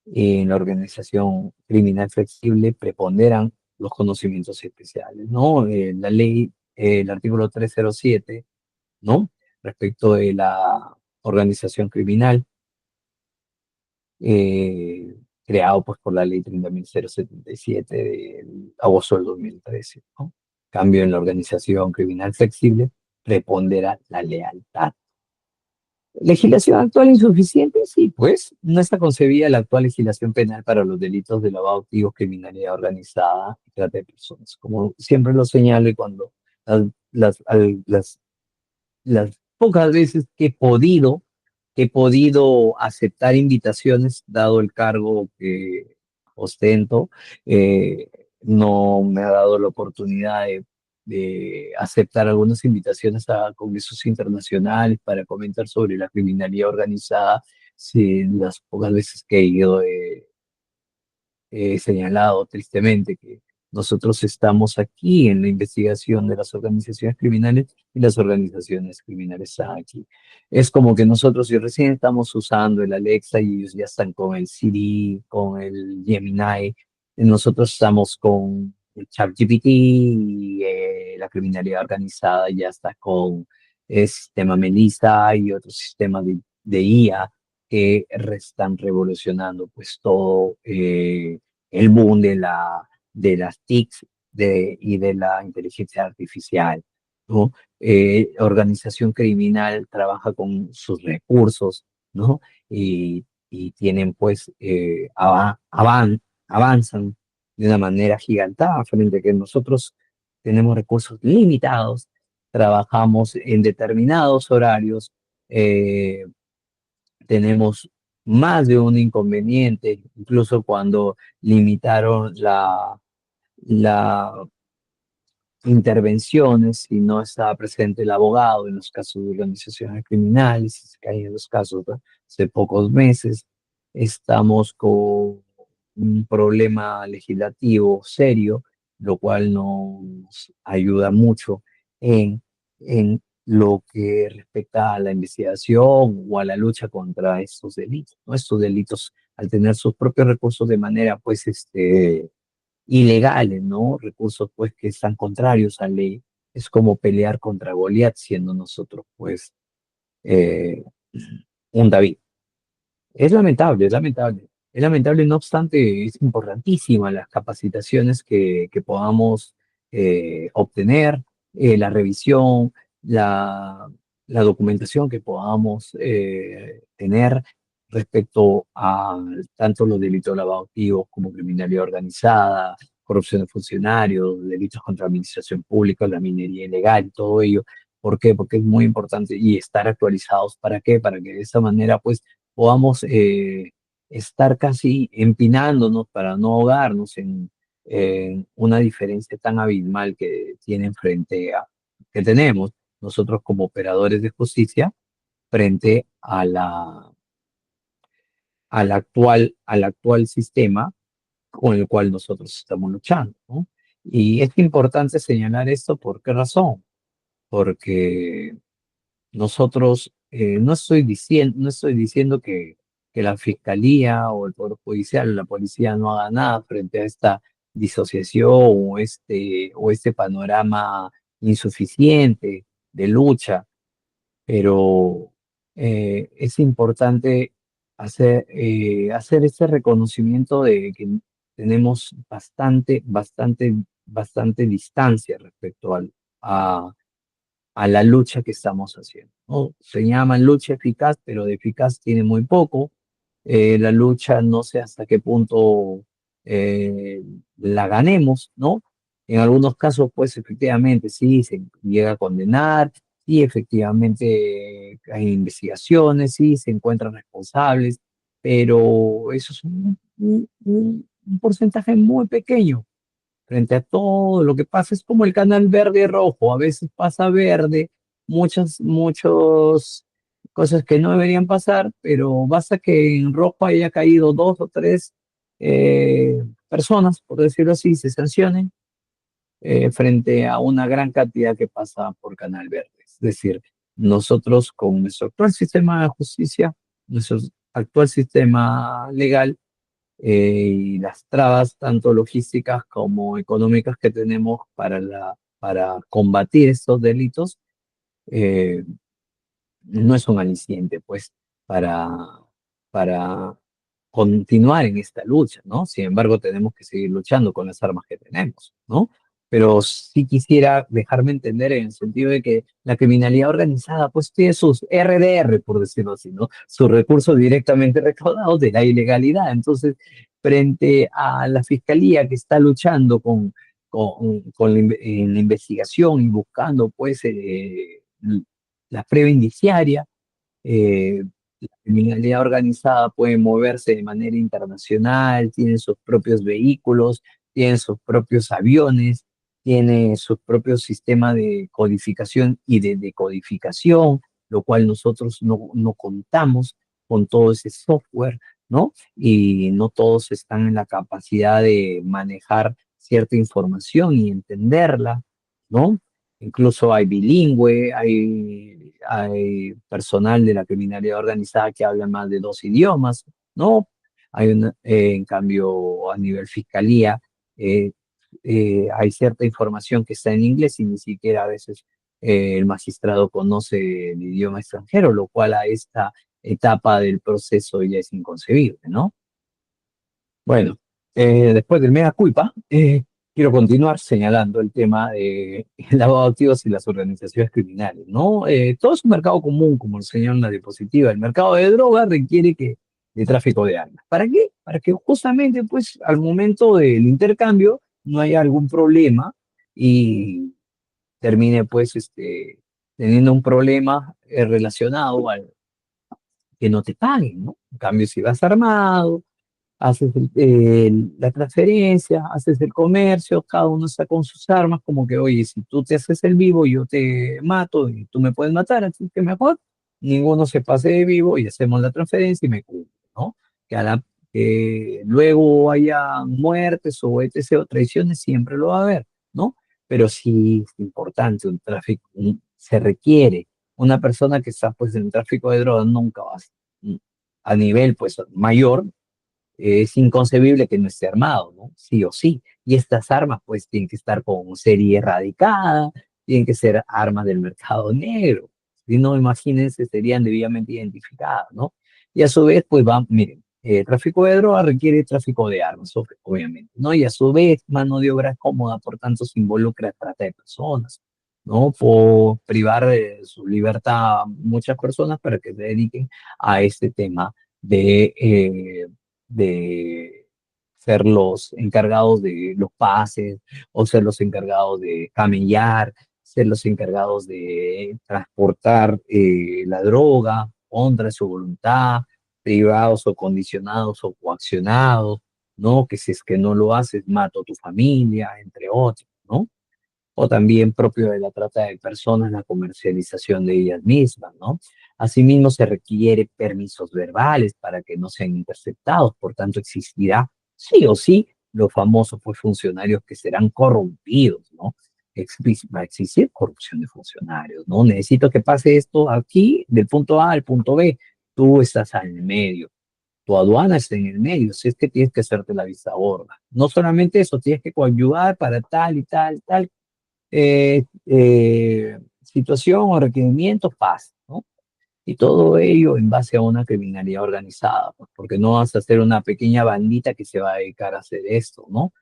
En la organización criminal flexible preponderan los conocimientos especiales, ¿no? La ley, el artículo 307, ¿no? Respecto de la organización criminal, eh, creado pues por la ley 30.077 de agosto del 2013, ¿no? Cambio en la organización criminal flexible, prepondera la lealtad. ¿Legislación actual insuficiente? Sí, pues no está concebida la actual legislación penal para los delitos de lavado de activos, criminalidad organizada y trata de personas. Como siempre lo señalo y cuando las, las, las las pocas veces que he podido aceptar invitaciones, dado el cargo que ostento, eh, no me ha dado la oportunidad de aceptar algunas invitaciones a congresos internacionales para comentar sobre la criminalidad organizada. Sí, las pocas veces que he ido, he señalado tristemente que nosotros estamos aquí en la investigación de las organizaciones criminales y las organizaciones criminales están aquí. Es como que nosotros y recién estamos usando el Alexa y ellos ya están con el Siri, con el Gemini. Nosotros estamos con el ChatGPT y la criminalidad organizada ya está con el sistema Melissa y otros sistemas de IA que están revolucionando pues todo el boom de las TICs y de la inteligencia artificial, ¿no? Organización criminal trabaja con sus recursos, ¿no? Y tienen pues, avanzan de una manera gigantada frente a que nosotros tenemos recursos limitados, trabajamos en determinados horarios, eh, tenemos más de un inconveniente, incluso cuando limitaron la intervenciones si no estaba presente el abogado en los casos de organizaciones criminales, si se caen en los casos de hace pocos meses. Estamos con un problema legislativo serio, lo cual nos ayuda mucho en lo que respecta a la investigación o a la lucha contra estos delitos, ¿no? Estos delitos, al tener sus propios recursos de manera, pues, ilegales, ¿no? Recursos pues que están contrarios a ley. Es como pelear contra Goliat siendo nosotros pues eh, un David. Es lamentable, es lamentable. Es lamentable, no obstante, es importantísima las capacitaciones que podamos obtener, la revisión, la, la documentación que podamos tener respecto a tanto los delitos de lavado de activos como criminalidad organizada, corrupción de funcionarios, delitos contra la administración pública, la minería ilegal, todo ello. ¿Por qué? Porque es muy importante y estar actualizados. ¿Para qué? Para que de esa manera, pues, podamos estar casi empinándonos para no ahogarnos en una diferencia tan abismal que tienen que tenemos nosotros como operadores de justicia frente al actual sistema con el cual nosotros estamos luchando, ¿no? Y es importante señalar esto, ¿por qué razón? Porque nosotros, no estoy diciendo que la fiscalía o el poder judicial o la policía no haga nada frente a esta disociación o este panorama insuficiente de lucha, pero es importante hacer ese reconocimiento de que tenemos bastante distancia respecto a la lucha que estamos haciendo, ¿no? Se llama lucha eficaz, pero de eficaz tiene muy poco. La lucha no sé hasta qué punto eh, la ganemos, ¿no? En algunos casos, pues efectivamente sí, se llega a condenar, sí, efectivamente hay investigaciones, sí, se encuentran responsables, pero eso es un porcentaje muy pequeño frente a todo lo que pasa. Es como el canal verde y rojo, a veces pasa verde, muchas cosas que no deberían pasar, pero basta que en rojo haya caído dos o tres personas, por decirlo así, se sancionen frente a una gran cantidad que pasa por canal verde. Es decir, nosotros con nuestro actual sistema de justicia, nuestro actual sistema legal, y las trabas tanto logísticas como económicas que tenemos para combatir estos delitos, eh, no es un aliciente, pues, para, para continuar en esta lucha, ¿no? Sin embargo, tenemos que seguir luchando con las armas que tenemos, ¿no? Pero sí quisiera dejarme entender en el sentido de que la criminalidad organizada, pues, tiene sus RDR, por decirlo así, ¿no? Sus recursos directamente recaudados de la ilegalidad. Entonces, frente a la fiscalía que está luchando con en la investigación y buscando, pues, la prueba indiciaria, la criminalidad organizada puede moverse de manera internacional, tiene sus propios vehículos, tiene sus propios aviones, tiene su propio sistema de codificación y de decodificación, lo cual nosotros no contamos con todo ese software, ¿no? Y no todos están en la capacidad de manejar cierta información y entenderla, ¿no? Incluso hay bilingüe, hay personal de la criminalidad organizada que habla más de dos idiomas, ¿no? En cambio, a nivel fiscalía, eh, hay cierta información que está en inglés y ni siquiera a veces el magistrado conoce el idioma extranjero, lo cual a esta etapa del proceso ya es inconcebible, ¿no? Bueno, después del mea culpa, quiero continuar señalando el tema de lavado de activos y las organizaciones criminales, ¿no? Todo es un mercado común, como lo señaló en la diapositiva. El mercado de drogas requiere de tráfico de armas. ¿Para qué? Para que justamente, pues, al momento del intercambio no haya algún problema y termine, pues, teniendo un problema relacionado al que no te paguen, ¿no? En cambio, si vas armado, haces la transferencia, haces el comercio, cada uno está con sus armas, como que, oye, si tú te haces el vivo, yo te mato y tú me puedes matar, así que mejor ninguno se pase de vivo y hacemos la transferencia y me cubre, ¿no? Que luego haya muertes o etc. o traiciones, siempre lo va a haber, ¿no? Pero sí es importante un tráfico, se requiere una persona que está pues en tráfico de drogas, nunca va a nivel pues mayor, es inconcebible que no esté armado, ¿no? Sí o sí. Y estas armas, pues, tienen que estar con serie erradicada, tienen que ser armas del mercado negro. Si no, imagínense, serían debidamente identificadas, ¿no? Y a su vez, pues, miren, tráfico de droga requiere tráfico de armas, obviamente, ¿no? Y a su vez, mano de obra cómoda, por tanto, se involucra trata de personas, ¿no? Por privar de su libertad a muchas personas para que se dediquen a este tema de ser los encargados de los pases o ser los encargados de camellar, ser los encargados de transportar la droga contra su voluntad, privados o condicionados o coaccionados, ¿no? Que si es que no lo haces, mato a tu familia, entre otros, ¿no? O también propio de la trata de personas, la comercialización de ellas mismas, ¿no? Asimismo, se requiere permisos verbales para que no sean interceptados, por tanto, existirá sí o sí los famosos pues, funcionarios que serán corrompidos, ¿no? Va a existir corrupción de funcionarios, ¿no? Necesito que pase esto aquí, del punto A al punto B, tú estás en el medio, tu aduana está en el medio, si es que tienes que hacerte la vista gorda. No solamente eso, tienes que coadyuvar para tal y tal, tal, situación o requerimiento pasa, ¿no? Y todo ello en base a una criminalidad organizada, pues, porque no vas a hacer una pequeña bandita que se va a dedicar a hacer esto, ¿no?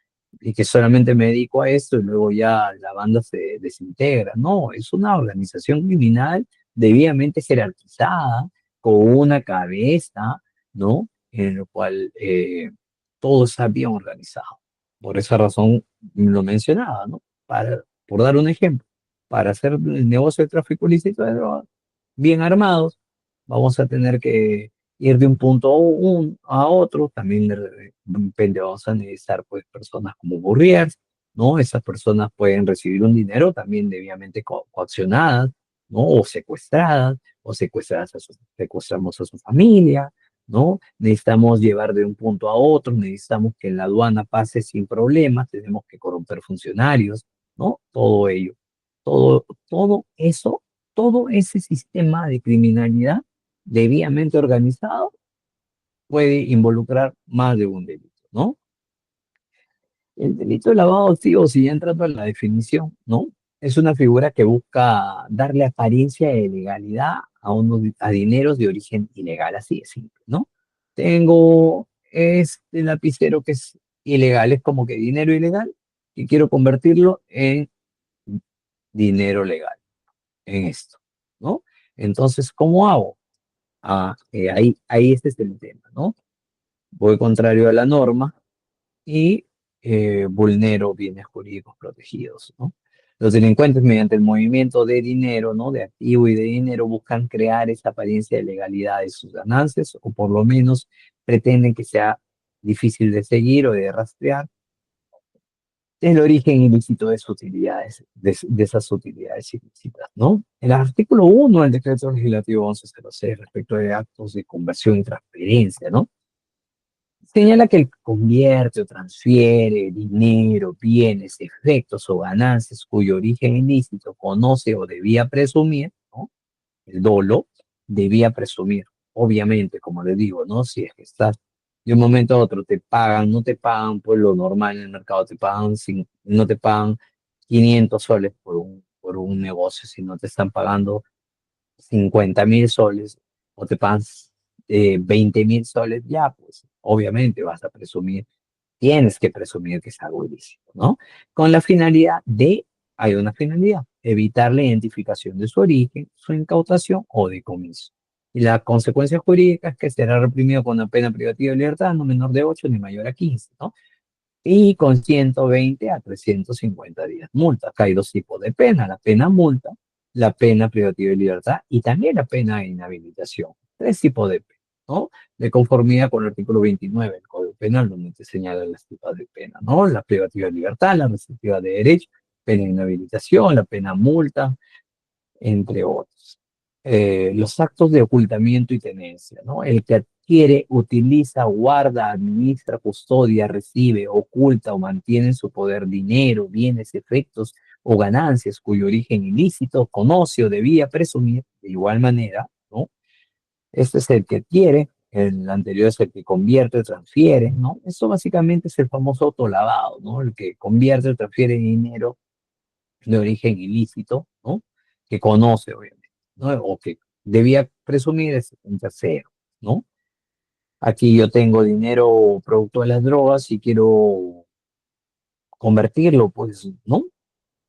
Y que solamente me dedico a esto y luego ya la banda se desintegra. No, es una organización criminal debidamente jerarquizada, con una cabeza, ¿no? En el cual todo está bien organizado. Por esa razón lo mencionaba, ¿no? Por dar un ejemplo, para hacer el negocio de tráfico ilícito de drogas bien armados, vamos a tener que ir de un punto a otro. También de repente vamos a necesitar pues personas como burriers, ¿no? Esas personas pueden recibir un dinero también debidamente coaccionadas, ¿no? O secuestradas secuestramos a su familia, ¿no? Necesitamos llevar de un punto a otro, necesitamos que la aduana pase sin problemas, tenemos que corromper funcionarios, ¿no? Todo ello. Todo eso, todo ese sistema de criminalidad debidamente organizado puede involucrar más de un delito, ¿no? El delito de lavado de activos, si ya entrando en la definición, ¿no? Es una figura que busca darle apariencia de legalidad a dineros de origen ilegal, así de simple, ¿no? Tengo este lapicero que es ilegal, es como que dinero ilegal y quiero convertirlo en dinero legal, en esto, ¿no? Entonces, ¿cómo hago? Ahí este es el tema, ¿no? Voy contrario a la norma y vulnero bienes jurídicos protegidos, ¿no? Los delincuentes, mediante el movimiento de dinero, ¿no? De activo y de dinero, buscan crear esa apariencia de legalidad de sus ganancias, o por lo menos pretenden que sea difícil de seguir o de rastrear el origen ilícito de sus utilidades, de esas utilidades ilícitas, ¿no? El artículo 1 del decreto legislativo 1106 respecto de actos de conversión y transferencia, ¿no? Señala que el que convierte o transfiere dinero, bienes, efectos o ganancias cuyo origen ilícito conoce o debía presumir, ¿no? El dolo debía presumir. Obviamente, como le digo, ¿no? Si es que estás de un momento a otro, te pagan, no te pagan, pues lo normal en el mercado, te pagan, no te pagan 500 soles por un negocio, sino te están pagando 50.000 soles o te pagan 20.000 soles, ya, pues obviamente vas a presumir, tienes que presumir que es algo ilícito, ¿no? Con la finalidad hay una finalidad, evitar la identificación de su origen, su incautación o decomiso. Y la consecuencia jurídica es que será reprimido con una pena privativa de libertad no menor de 8 ni mayor a 15, ¿no? Y con 120 a 350 días multa. Acá hay dos tipos de pena, la pena multa, la pena privativa de libertad y también la pena de inhabilitación. Tres tipos de pena, ¿no? De conformidad con el artículo 29 del Código Penal, donde te señala las tipos de pena, ¿no? La privativa de libertad, la restrictiva de derecho, pena de inhabilitación, la pena multa, entre otros. Los actos de ocultamiento y tenencia, ¿no? El que adquiere, utiliza, guarda, administra, custodia, recibe, oculta o mantiene en su poder dinero, bienes, efectos o ganancias cuyo origen ilícito conoce o debía presumir de igual manera, ¿no? Este es el que adquiere, el anterior es el que convierte, transfiere, ¿no? Eso básicamente es el famoso autolavado, ¿no? El que convierte, transfiere dinero de origen ilícito, ¿no? Que conoce, obviamente, ¿no? O que debía presumir es un tercero, ¿no? Aquí yo tengo dinero producto de las drogas y quiero convertirlo, pues, ¿no?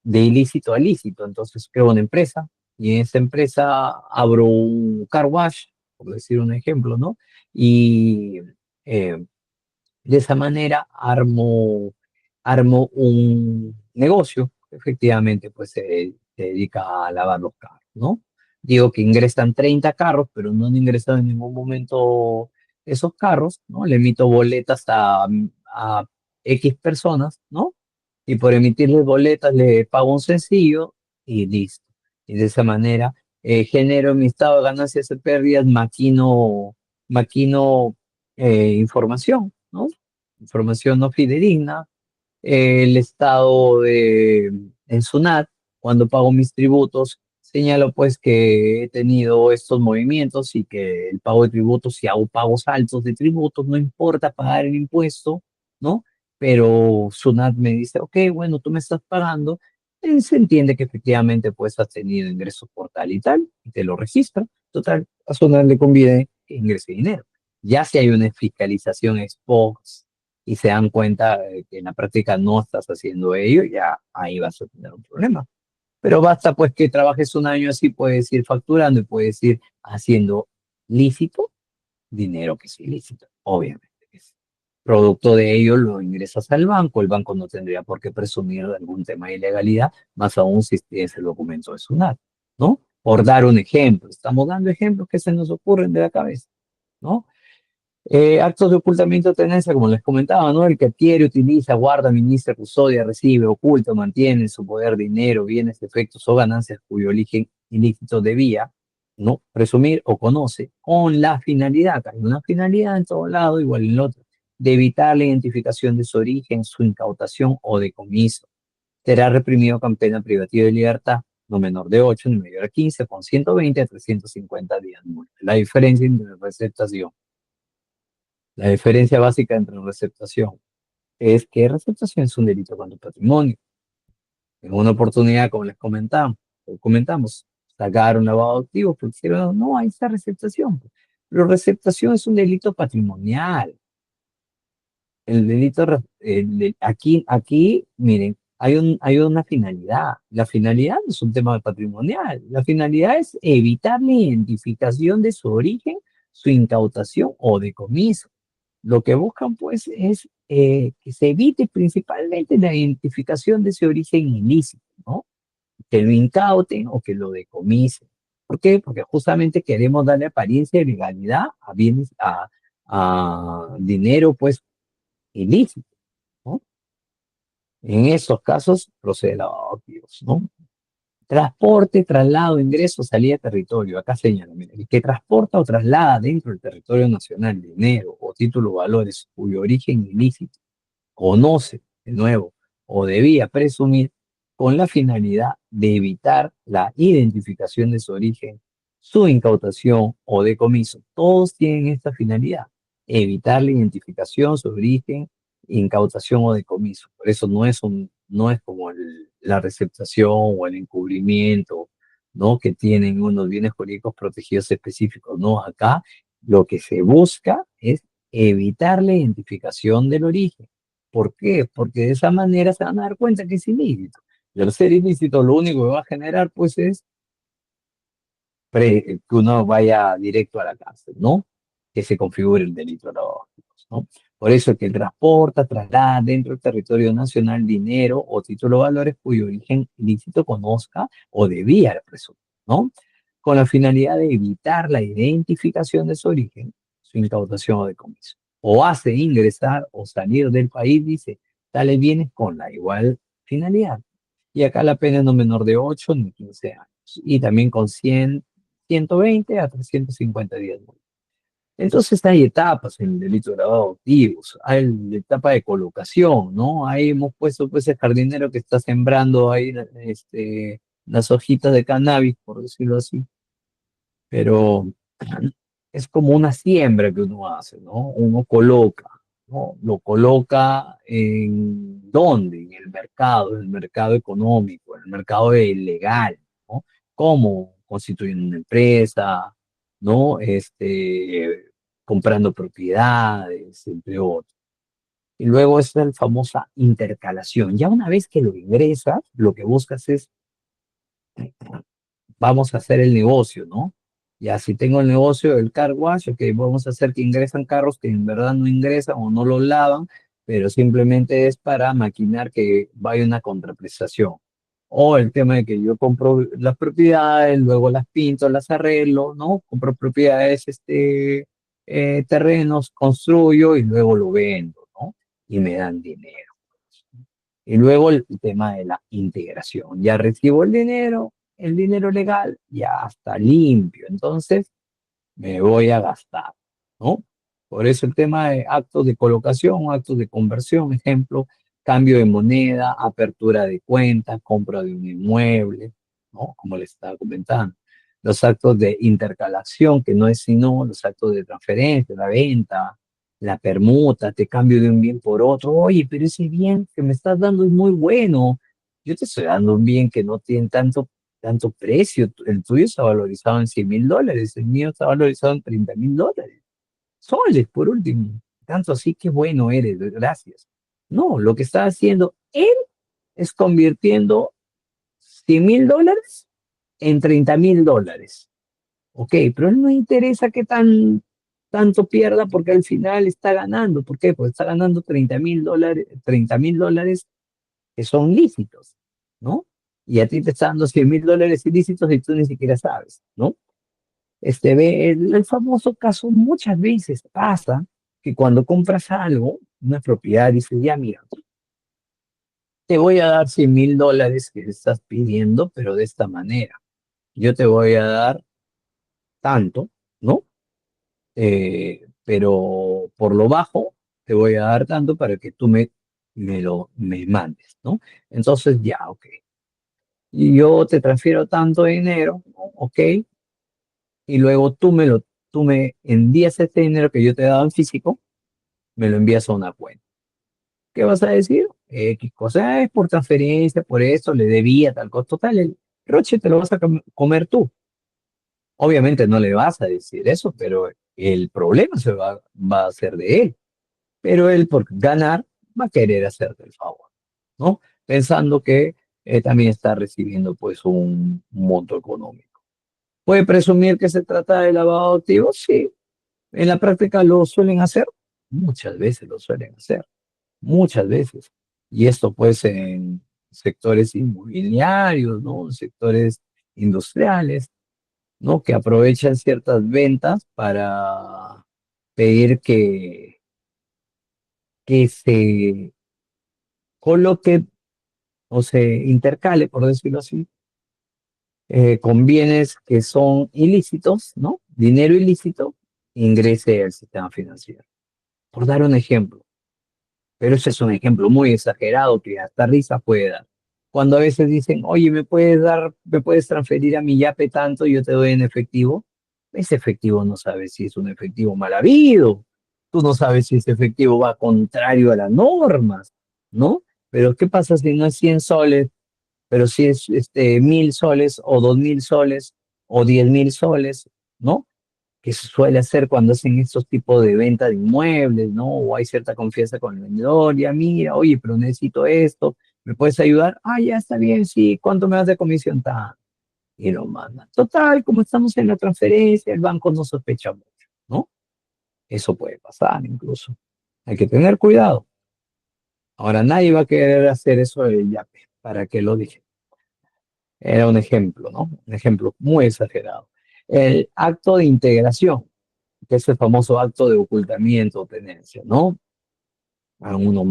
De ilícito a lícito. Entonces creo una empresa y en esa empresa abro un car wash, por decir un ejemplo, ¿no? Y eh, de esa manera armo un negocio que efectivamente pues se dedica a lavar los carros, ¿no? Digo que ingresan 30 carros, pero no han ingresado en ningún momento esos carros, ¿no? Le emito boletas a X personas, ¿no? Y por emitirles boletas le pago un sencillo y listo. Y de esa manera genero mi estado de ganancias y pérdidas, maquino información, ¿no? Información no fidedigna, el estado en SUNAT, cuando pago mis tributos, señalo pues que he tenido estos movimientos y que el pago de tributos, si hago pagos altos de tributos, no importa pagar el impuesto, ¿no? Pero SUNAT me dice, ok, bueno, tú me estás pagando, Se entiende que efectivamente pues has tenido ingresos por tal y tal, y te lo registra. Total, a su no le conviene que ingrese dinero. Ya si hay una fiscalización ex post y se dan cuenta que en la práctica no estás haciendo ello, ya ahí vas a tener un problema. Pero basta pues que trabajes un año así, puedes ir facturando y puedes ir haciendo lícito dinero que es ilícito, obviamente. Producto de ello lo ingresas al banco, el banco no tendría por qué presumir de algún tema de ilegalidad, más aún si tienes el documento de SUNAT, ¿no? Por dar un ejemplo, estamos dando ejemplos que se nos ocurren de la cabeza, ¿no? Actos de ocultamiento de tenencia, como les comentaba, ¿no? El que adquiere, utiliza, guarda, administra, custodia, recibe, oculta, mantiene en su poder dinero, bienes, efectos o ganancias cuyo origen ilícito debía, ¿no? Presumir o conoce con la finalidad, hay una finalidad en todo lado, igual en el otro, de evitar la identificación de su origen, su incautación o decomiso. Será reprimido con pena privativa de libertad, no menor de 8 ni mayor a 15, con 120 a 350 días. La diferencia entre receptación. La diferencia básica entre receptación es que receptación es un delito contra el patrimonio. En una oportunidad, como les comentamos, sacaron lavado de activos porque dijeron, no, ahí está receptación. Pero receptación es un delito patrimonial. El delito, aquí, miren, hay una finalidad. La finalidad no es un tema patrimonial. La finalidad es evitar la identificación de su origen, su incautación o decomiso. Lo que buscan, pues, es que se evite principalmente la identificación de ese origen ilícito, ¿no? Que lo incauten o que lo decomisen. ¿Por qué? Porque justamente queremos darle apariencia de legalidad a bienes, a dinero, pues, ilícito, ¿no? En esos casos procede lavado de activos, ¿no? Transporte, traslado, ingreso, salida de territorio. Acá señala, mira, el que transporta o traslada dentro del territorio nacional dinero o título o valores cuyo origen ilícito conoce, de nuevo, o debía presumir con la finalidad de evitar la identificación de su origen, su incautación o decomiso. Todos tienen esta finalidad, evitar la identificación, su origen, incautación o decomiso. Por eso no es como la receptación o el encubrimiento, ¿no? Que tienen unos bienes jurídicos protegidos específicos. No, acá lo que se busca es evitar la identificación del origen. ¿Por qué? Porque de esa manera se van a dar cuenta que es ilícito. Y al ser ilícito, lo único que va a generar, pues, es que uno vaya directo a la cárcel, ¿no? Que se configure el delito de lavado de activos, ¿no? Por eso el que transporta, traslada dentro del territorio nacional dinero o título de valores cuyo origen ilícito conozca o debía presumir, ¿no? Con la finalidad de evitar la identificación de su origen, su incautación o decomiso. O hace ingresar o salir del país, dice, tales bienes con la igual finalidad. Y acá la pena es no menor de 8 ni 15 años. Y también con 120 a 350 días. Entonces hay etapas en el delito de lavado de activos, hay la etapa de colocación, ¿no? Ahí hemos puesto pues el jardinero que está sembrando ahí las hojitas de cannabis, por decirlo así, pero es como una siembra que uno hace, ¿no? Uno coloca, ¿no? Lo coloca en dónde, en el mercado económico, en el mercado legal, ¿no? ¿Cómo? Constituyendo una empresa, ¿no? Comprando propiedades, entre otros. Y luego está la famosa intercalación. Ya una vez que lo ingresas, lo que buscas es vamos a hacer el negocio, ¿no? Ya si tengo el negocio del car wash, ok, vamos a hacer que ingresan carros que en verdad no ingresan o no los lavan, pero simplemente es para maquinar que vaya una contraprestación. O el tema de que yo compro las propiedades, luego las pinto, las arreglo, ¿no? Compro propiedades, terrenos, construyo y luego lo vendo, ¿no? Y me dan dinero. Y luego el tema de la integración. Ya recibo el dinero legal ya está limpio. Entonces me voy a gastar, ¿no? Por eso el tema de actos de colocación, actos de conversión, ejemplo, cambio de moneda, apertura de cuenta, compra de un inmueble, ¿no? Como les estaba comentando. Los actos de intercalación, que no es sino los actos de transferencia, la venta, la permuta, te cambio de un bien por otro. Oye, pero ese bien que me estás dando es muy bueno. Yo te estoy dando un bien que no tiene tanto precio. El tuyo está valorizado en $100.000, el mío está valorizado en $30.000. Soles, por último. Tanto así que bueno eres, gracias. No, lo que está haciendo él es convirtiendo $100.000 en $30.000. Ok, pero él no interesa qué tanto pierda porque al final está ganando. ¿Por qué? Porque está ganando $30.000 que son lícitos, ¿no? Y a ti te está dando $100.000 ilícitos y tú ni siquiera sabes, ¿no? El famoso caso muchas veces pasa que cuando compras algo, una propiedad, dices, ya mira, te voy a dar $100.000 que estás pidiendo, pero de esta manera. Yo te voy a dar tanto, ¿no? Pero por lo bajo te voy a dar tanto para que tú me mandes, ¿no? Entonces ya, ok. Y yo te transfiero tanto dinero, ¿no? Ok, y luego tú me envías este dinero que yo te he dado en físico, me lo envías a una cuenta. ¿Qué vas a decir? X cosa es por transferencia, por eso le debía tal cosa. Total, el roche te lo vas a comer tú. Obviamente no le vas a decir eso, pero el problema va a ser de él. Pero él por ganar va a querer hacerte el favor, ¿no? Pensando que también está recibiendo pues un monto económico. ¿Puede presumir que se trata de lavado de activos? Sí, en la práctica lo suelen hacer, muchas veces lo suelen hacer, muchas veces. Y esto pues en sectores inmobiliarios, ¿no? En sectores industriales, ¿no? Que aprovechan ciertas ventas para pedir que se coloque o se intercale, por decirlo así, con bienes que son ilícitos, ¿no? Dinero ilícito ingrese al sistema financiero. Por dar un ejemplo, pero ese es un ejemplo muy exagerado que hasta risa puede dar. Cuando a veces dicen, oye, me puedes transferir a mi Yape tanto y yo te doy en efectivo, ese efectivo no sabes si es un efectivo mal habido, tú no sabes si ese efectivo va contrario a las normas, ¿no? Pero ¿qué pasa si no es 100 soles, pero si es 1.000 soles o 2.000 soles o 10.000 soles, ¿no? Que se suele hacer cuando hacen estos tipos de venta de inmuebles, ¿no? O hay cierta confianza con el vendedor, ya mira, oye, pero necesito esto, ¿me puedes ayudar? Ah, ya está bien, sí, ¿cuánto me das de comisión? Y lo mandan. Total, como estamos en la transferencia, el banco no sospecha mucho, ¿no? Eso puede pasar incluso. Hay que tener cuidado. Ahora nadie va a querer hacer eso de yape, ¿para qué lo dije? Era un ejemplo, ¿no? Un ejemplo muy exagerado. El acto de integración, que es el famoso acto de ocultamiento o tenencia, ¿no? A unos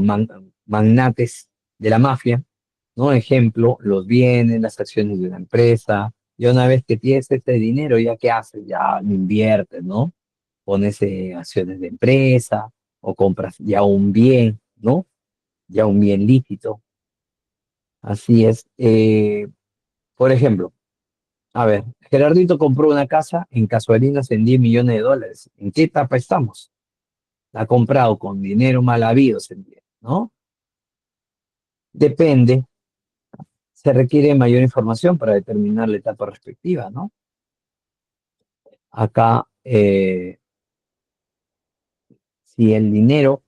magnates de la mafia, ¿no? Ejemplo, los bienes, las acciones de una empresa. Y una vez que tienes este dinero, ¿ya qué haces? Ya lo inviertes, ¿no? Pones acciones de empresa o compras ya un bien, ¿no? Ya un bien lícito. Así es. Por ejemplo, a ver, Gerardito compró una casa en Casuarinas en $10 millones. ¿En qué etapa estamos? La ha comprado con dinero mal habido, se entiende, ¿no? Depende, se requiere mayor información para determinar la etapa respectiva, ¿no? Acá, si el dinero,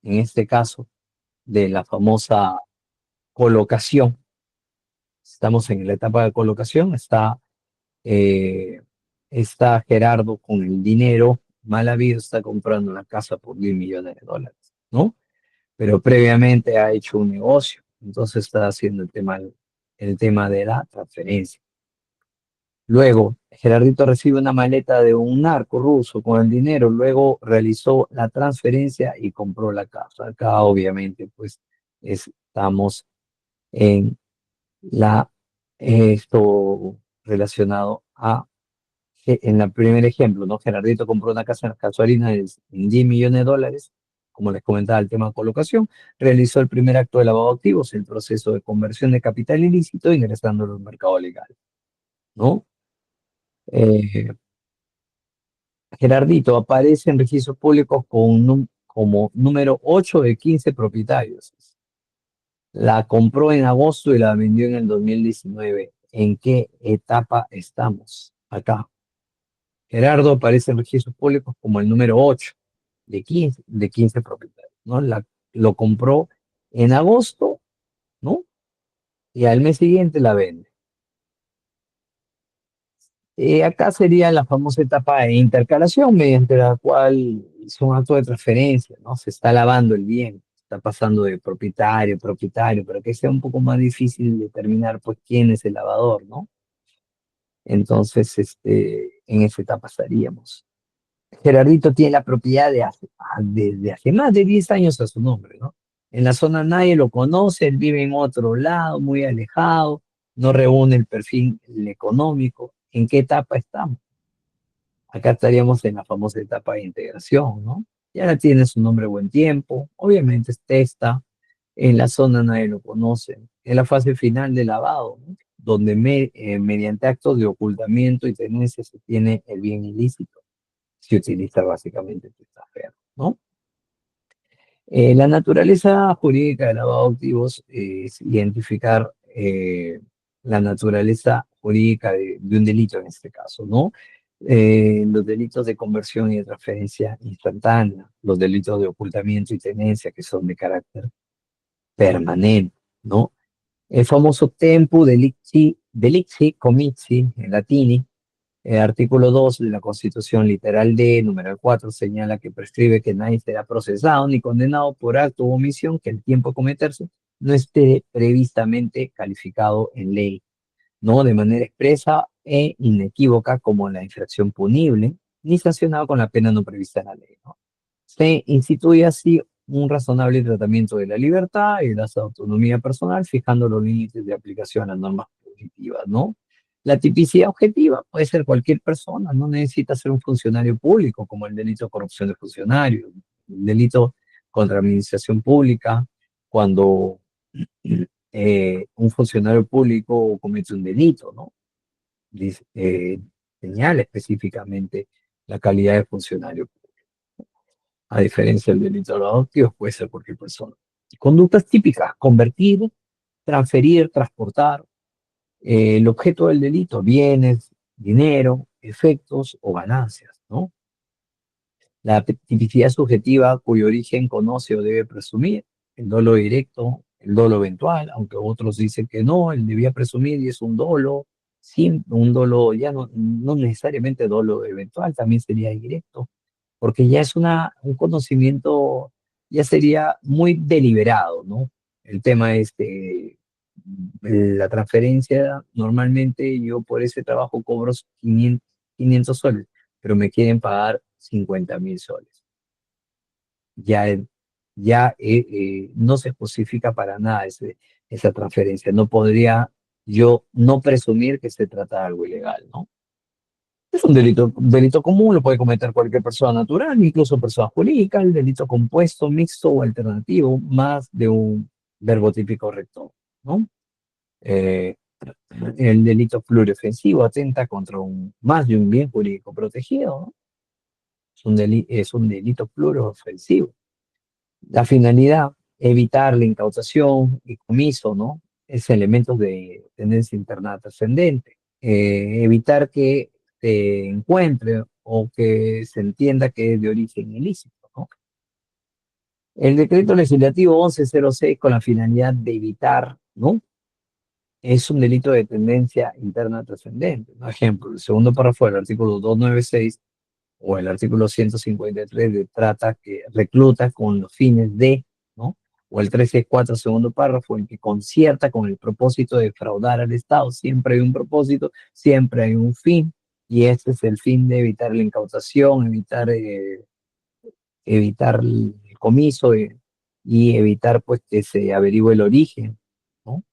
en este caso, de la famosa colocación, estamos en la etapa de colocación, eh, está Gerardo con el dinero mal habido, está comprando una casa por $10 millones, ¿no? Pero previamente ha hecho un negocio, entonces está haciendo el tema de la transferencia. Luego, Gerardito recibe una maleta de un narco ruso con el dinero, luego realizó la transferencia y compró la casa. Acá obviamente pues estamos en esto relacionado en el primer ejemplo, ¿no? Gerardito compró una casa en las casuarinas en $10 millones, como les comentaba el tema de colocación, realizó el primer acto de lavado de activos, el proceso de conversión de capital ilícito, ingresando a los mercados legales, ¿no? Eh, Gerardito aparece en registros públicos como número 8 de 15 propietarios. La compró en agosto y la vendió en el 2019. ¿En qué etapa estamos? Acá. Gerardo aparece en registros públicos como el número 8 de quince propietarios, ¿no? Lo compró en agosto, ¿no? Y al mes siguiente la vende. Acá sería la famosa etapa de intercalación, mediante la cual es un acto de transferencia, ¿no? Se está lavando el bien, está pasando de propietario a propietario, pero que sea un poco más difícil determinar, pues, quién es el lavador, ¿no? Entonces, en esa etapa estaríamos. Gerardito tiene la propiedad desde hace más de 10 años a su nombre, ¿no? En la zona nadie lo conoce, él vive en otro lado, muy alejado, no reúne el perfil económico. ¿En qué etapa estamos? Acá estaríamos en la famosa etapa de integración, ¿no? Ya la tiene su nombre buen tiempo, obviamente está en la zona nadie lo conoce, en la fase final de lavado, ¿no? Donde mediante actos de ocultamiento y tenencia se tiene el bien ilícito, se utiliza básicamente el testaferro, ¿no? La naturaleza jurídica del lavado de activos es identificar la naturaleza jurídica de un delito en este caso, ¿no? Los delitos de conversión y de transferencia instantánea, los delitos de ocultamiento y tenencia que son de carácter permanente, ¿no? El famoso tempus delicti comitii en latini, el artículo 2 de la Constitución, literal D, número 4, señala que prescribe que nadie será procesado ni condenado por acto u omisión que el tiempo a cometerse no esté previstamente calificado en ley, ¿no? De manera expresa e inequívoca como la infracción punible, ni sancionado con la pena no prevista en la ley, ¿no? Se instituye así un razonable tratamiento de la libertad y de la autonomía personal, fijando los límites de aplicación a las normas positivas, ¿no? La tipicidad objetiva puede ser cualquier persona, no necesita ser un funcionario público, como el delito de corrupción de funcionarios, el delito contra administración pública, cuando un funcionario público comete un delito, ¿no? Dice, señala específicamente la calidad de funcionario, a diferencia del delito de los adoptivos, puede ser cualquier persona. Conductas típicas: convertir, transferir, transportar. El objeto del delito: bienes, dinero, efectos o ganancias, ¿no? La tipicidad subjetiva cuyo origen conoce o debe presumir: el dolo directo, el dolo eventual, aunque otros dicen que no, él debía presumir y es un dolo, un dolo ya no necesariamente dolo eventual, también sería directo, porque ya es un conocimiento, ya sería muy deliberado, ¿no? El tema es que la transferencia, normalmente yo por ese trabajo cobro 500 soles, pero me quieren pagar 50.000 soles. Ya, no se justifica para nada esa transferencia. No podría yo no presumir que se trata de algo ilegal, ¿no? Es un delito común, lo puede cometer cualquier persona natural, incluso persona jurídica, el delito compuesto, mixto o alternativo, más de un verbo típico rector, ¿no? Eh, el delito pluriofensivo atenta contra más de un bien jurídico protegido, ¿no? Es un delito pluriofensivo. La finalidad: evitar la incautación y comiso, ¿no? Es elementos de tendencia interna trascendente. Evitar que se encuentre o que se entienda que es de origen ilícito, ¿no? El decreto legislativo 1106, con la finalidad de evitar, ¿no? Es un delito de tendencia interna trascendente. Por ejemplo, el segundo párrafo del artículo 296 o el artículo 153 de trata que recluta con los fines de, ¿no? O el 134, segundo párrafo, el que concierta con el propósito de defraudar al Estado. Siempre hay un propósito, siempre hay un fin, y este es el fin de evitar la incautación, evitar el comiso, y evitar, pues, que se averigüe el origen, ¿no?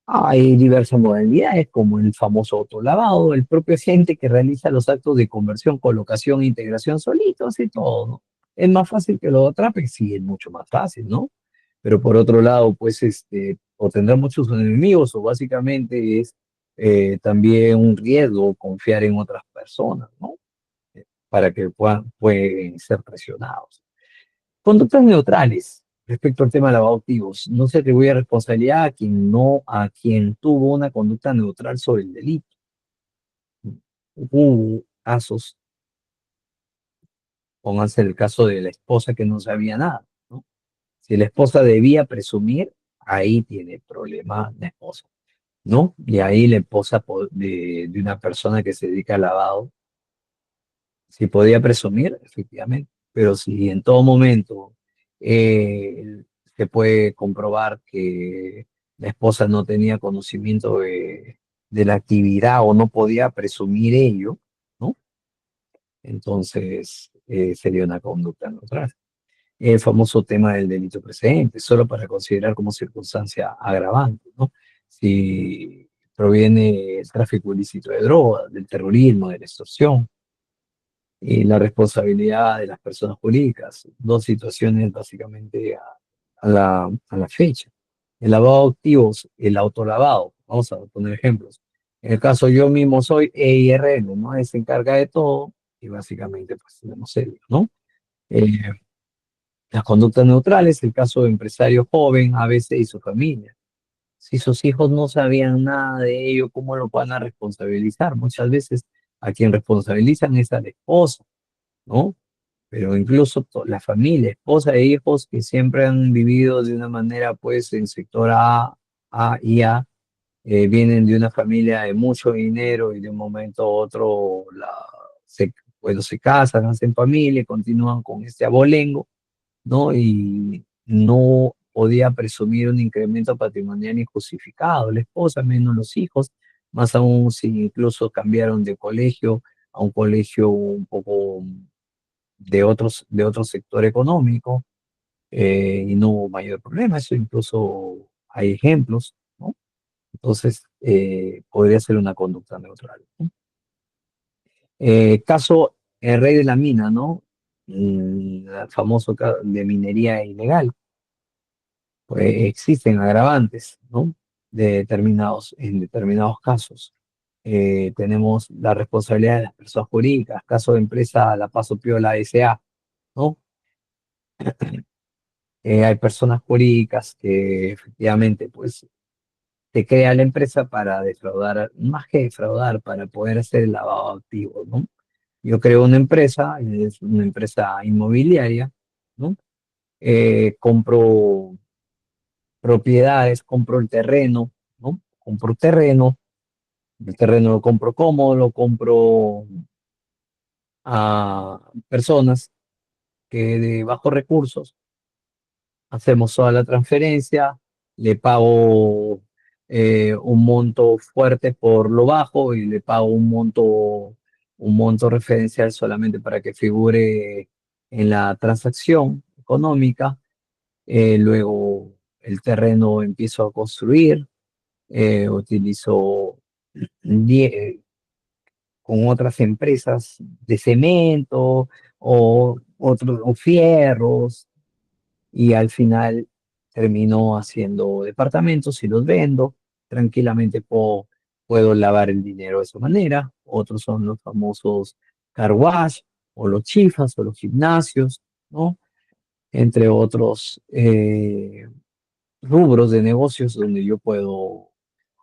Hay diversas modalidades, como el famoso autolavado, el propio agente que realiza los actos de conversión, colocación, integración solitos y todo, ¿no? Es más fácil que lo atrapen, sí, es mucho más fácil, ¿no? Pero por otro lado, pues, o tendrá muchos enemigos, o básicamente es también un riesgo confiar en otras personas, ¿no? Para que pueden ser presionados. Conductas neutrales: respecto al tema de lavado de activos, no se atribuye responsabilidad a quien no, a quien tuvo una conducta neutral sobre el delito. Hubo casos, pónganse el caso de la esposa que no sabía nada, ¿no? Si la esposa debía presumir, ahí tiene problema la esposa, ¿no? Y ahí la esposa de una persona que se dedica al lavado, si podía presumir, efectivamente, pero si en todo momento se puede comprobar que la esposa no tenía conocimiento de la actividad o no podía presumir ello, ¿no? Entonces sería una conducta neutral. El famoso tema del delito precedente, solo para considerar como circunstancia agravante, ¿no? Si proviene el tráfico ilícito de drogas, del terrorismo, de la extorsión, y la responsabilidad de las personas jurídicas, dos situaciones básicamente a la fecha. El lavado de activos, el autolavado, vamos a poner ejemplos. En el caso yo mismo soy EIRL, ¿no? Se encarga de todo y básicamente pues tenemos ello, ¿no? Eh, las conductas neutrales, el caso de empresario joven, a veces y su familia. Si sus hijos no sabían nada de ello, ¿cómo lo van a responsabilizar? Muchas veces a quien responsabilizan es a la esposa, ¿no? Pero incluso la familia, esposa e hijos que siempre han vivido de una manera, pues, en sector A y A, vienen de una familia de mucho dinero y de un momento a otro bueno, se casan, hacen familia, continúan con este abolengo, ¿no? Y no podía presumir un incremento patrimonial injustificado, la esposa menos los hijos, más aún si incluso cambiaron de colegio a un colegio un poco de otro sector económico, y no hubo mayor problema. Eso incluso hay ejemplos, ¿no? Entonces, podría ser una conducta neutral, ¿no? Caso El Rey de la Mina, ¿no? El famoso de minería ilegal. Pues existen agravantes, ¿no? En determinados casos. Tenemos la responsabilidad de las personas jurídicas, caso de empresa La Paso Piola S.A., ¿no? Hay personas jurídicas que efectivamente, pues, te crea la empresa para defraudar, más que defraudar, para poder hacer el lavado de activos, ¿no? Yo creo una empresa, es una empresa inmobiliaria, ¿no? Compro propiedades, compro el terreno, ¿no? Compro terreno, el terreno lo compro cómodo, lo compro a personas que de bajos recursos, hacemos toda la transferencia, le pago un monto fuerte por lo bajo y le pago un monto referencial solamente para que figure en la transacción económica. Luego el terreno empiezo a construir, utilizo die- con otras empresas de cemento o, otros, o fierros, y al final termino haciendo departamentos y los vendo. Tranquilamente puedo lavar el dinero de esa manera. Otros son los famosos car wash o los chifas o los gimnasios, ¿no? Entre otros rubros de negocios donde yo puedo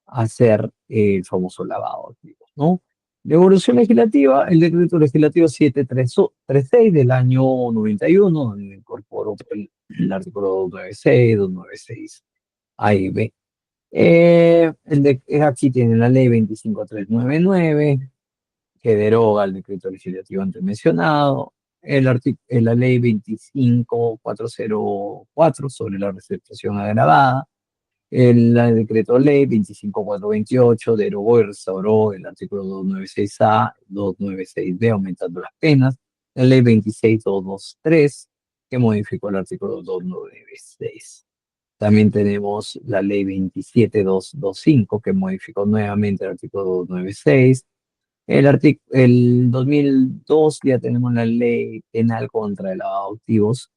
hacer el famoso lavado de activos, ¿no? La evolución legislativa, el decreto legislativo 736 del año 91, donde incorporó el artículo 296, 296 A y B. Aquí tiene la ley 25399, que deroga el decreto legislativo antes mencionado, la ley 25404 sobre la receptación agravada, el decreto ley 25428 derogó y restauró el artículo 296A, 296B, aumentando las penas. La ley 26223, que modificó el artículo 296. También tenemos la ley 27225, que modificó nuevamente el artículo 296. El 2002 ya tenemos la ley penal contra el lavado de activos.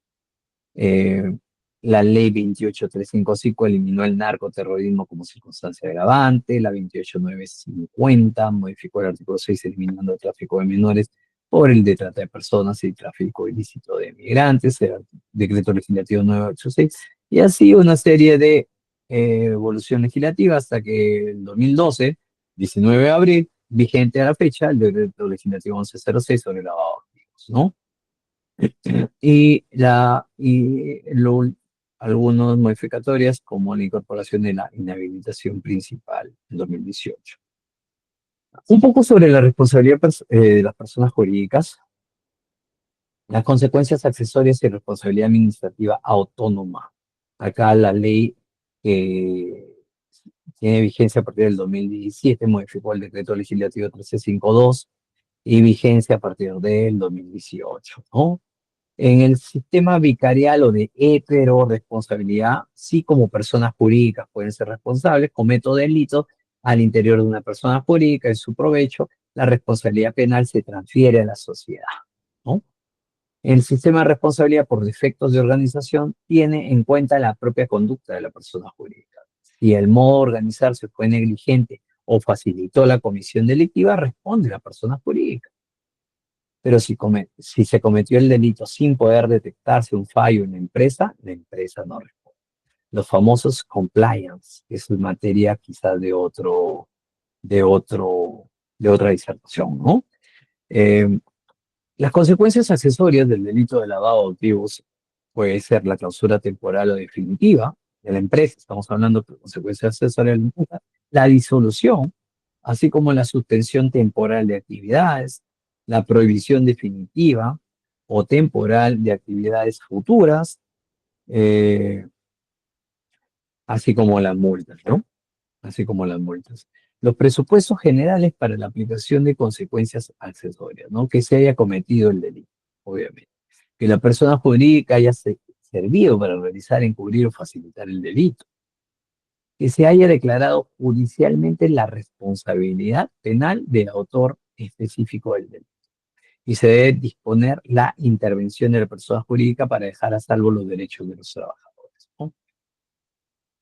eh, la ley 28355 eliminó el narcoterrorismo como circunstancia agravante. La 28950 modificó el artículo 6 eliminando el tráfico de menores por el de trata de personas y tráfico ilícito de migrantes, el decreto legislativo 986, y así una serie de evolución legislativa hasta que en 2012, 19 de abril, vigente a la fecha, el decreto legislativo 1106 sobre el lavado de activos, ¿no? Algunas modificatorias como la incorporación de la inhabilitación principal en 2018. Un poco sobre la responsabilidad de las personas jurídicas, las consecuencias accesorias y responsabilidad administrativa autónoma. Acá la ley que tiene vigencia a partir del 2017 modificó el decreto legislativo 1352 y vigencia a partir del 2018, ¿no? En el sistema vicarial o de heteroresponsabilidad, sí, como personas jurídicas pueden ser responsables, cometo delitos al interior de una persona jurídica en su provecho, la responsabilidad penal se transfiere a la sociedad, ¿no? El sistema de responsabilidad por defectos de organización tiene en cuenta la propia conducta de la persona jurídica. Si el modo de organizarse fue negligente o facilitó la comisión delictiva, responde la persona jurídica. Pero si se cometió el delito sin poder detectarse un fallo en la empresa no responde. Los famosos compliance, que es materia quizás de otro, de otra disertación, ¿no? Eh, las consecuencias accesorias del delito de lavado de activos puede ser la clausura temporal o definitiva de la empresa, estamos hablando de consecuencias accesorias de la empresa, la disolución, así como la suspensión temporal de actividades, la prohibición definitiva o temporal de actividades futuras, eh, así como las multas, ¿no? Así como las multas. Los presupuestos generales para la aplicación de consecuencias accesorias, ¿no? Que se haya cometido el delito, obviamente. Que la persona jurídica haya servido para realizar, encubrir o facilitar el delito. Que se haya declarado judicialmente la responsabilidad penal del autor específico del delito. Y se debe disponer la intervención de la persona jurídica para dejar a salvo los derechos de los trabajadores, ¿no?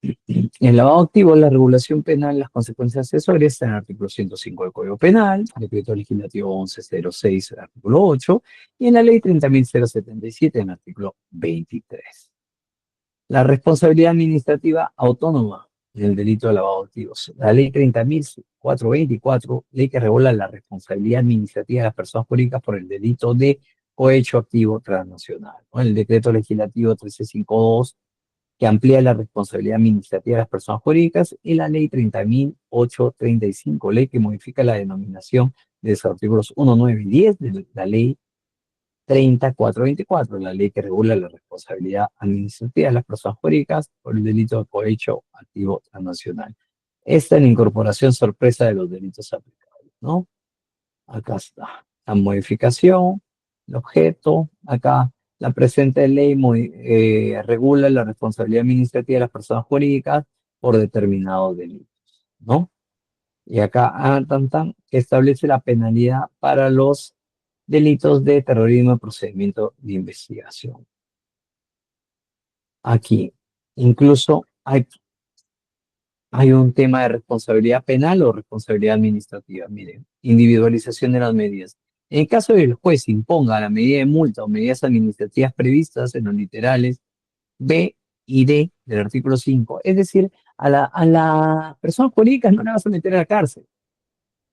En lavado activo, la regulación penal, las consecuencias accesorias están en el artículo 105 del Código Penal, decreto legislativo 1106, artículo 8, y en la ley 30.077, en el artículo 23. La responsabilidad administrativa autónoma en el delito de lavado de activos. La ley 30.424, ley que regula la responsabilidad administrativa de las personas jurídicas por el delito de cohecho activo transnacional, ¿no? El decreto legislativo 1352, que amplía la responsabilidad administrativa de las personas jurídicas, y la ley 30.835, ley que modifica la denominación de los artículos 1, 9 y 10 de la ley 30.424, la ley que regula la responsabilidad administrativa de las personas jurídicas por el delito de cohecho activo transnacional. Esta es la incorporación sorpresa de los delitos aplicables, ¿no? Acá está la modificación, el objeto, acá la presente ley regula la responsabilidad administrativa de las personas jurídicas por determinados delitos, ¿no? Y acá, establece la penalidad para los delitos de terrorismo y procedimiento de investigación. Aquí, incluso hay un tema de responsabilidad penal o responsabilidad administrativa. Miren, individualización de las medidas. En el caso de que el juez imponga la medida de multa o medidas administrativas previstas en los literales B y D del artículo 5, es decir, a la persona jurídica no la vas a meter a la cárcel.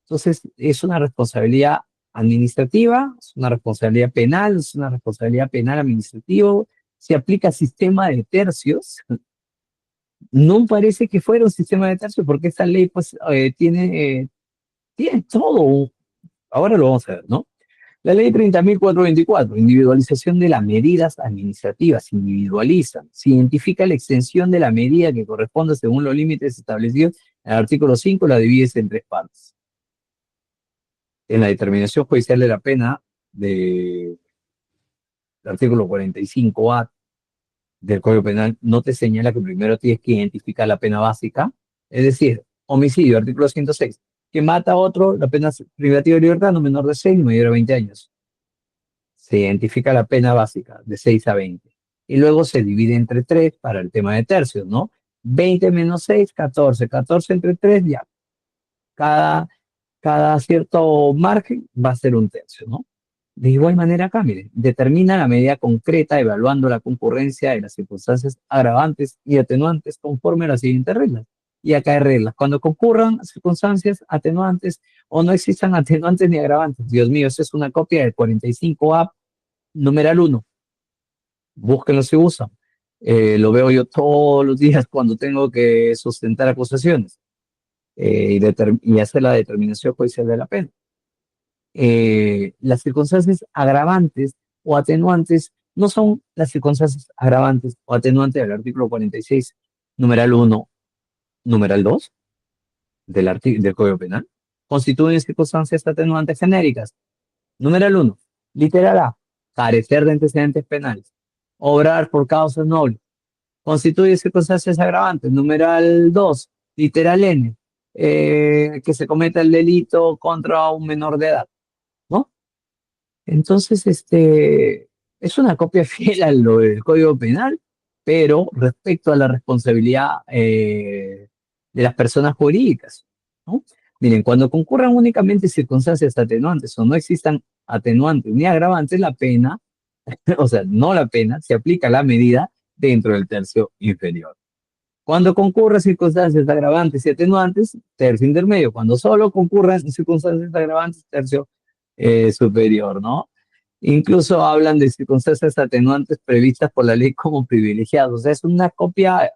Entonces, es una responsabilidad administrativa, es una responsabilidad penal, es una responsabilidad penal administrativa. Se aplica sistema de tercios. No parece que fuera un sistema de tercios porque esta ley pues tiene todo. Ahora lo vamos a ver, ¿no? La ley 30.424, individualización de las medidas administrativas, individualizan, se identifica la extensión de la medida que corresponde según los límites establecidos en el artículo 5, la divides en tres partes. En la determinación judicial de la pena del artículo 45A del Código Penal no te señala que primero tienes que identificar la pena básica, es decir, homicidio, artículo 106, que mata a otro, la pena privativa de libertad no menor de 6 ni mayor a 20 años. Se identifica la pena básica de 6 a 20. Y luego se divide entre 3 para el tema de tercios, ¿no? 20 menos 6, 14. 14 entre 3, ya. Cada cierto margen va a ser un tercio, ¿no? De igual manera acá, mire, determina la medida concreta evaluando la concurrencia de las circunstancias agravantes y atenuantes conforme a las siguientes reglas. Y acá hay reglas. Cuando concurran circunstancias atenuantes o no existan atenuantes ni agravantes. Dios mío, esta es una copia del 45A, numeral 1. Búsquenlo si usan. Lo veo yo todos los días cuando tengo que sustentar acusaciones y hacer la determinación judicial de la pena. Las circunstancias agravantes o atenuantes no son las circunstancias agravantes o atenuantes del artículo 46, numeral 1, numeral 2 del Código Penal. Constituyen circunstancias atenuantes genéricas. Numeral 1, literal A, carecer de antecedentes penales. Obrar por causas nobles. Constituye circunstancias agravantes. Numeral 2, literal N, que se cometa el delito contra un menor de edad, ¿no? Entonces, es una copia fiel a lo del Código Penal, pero respecto a la responsabilidad de las personas jurídicas, ¿no? Miren, cuando concurran únicamente circunstancias atenuantes o no existan atenuantes ni agravantes, la pena, o sea, no la pena, se aplica la medida dentro del tercio inferior. Cuando concurran circunstancias agravantes y atenuantes, tercio intermedio. Cuando solo concurran circunstancias agravantes, tercio superior, ¿no? Incluso hablan de circunstancias atenuantes previstas por la ley como privilegiados. O sea, es una copia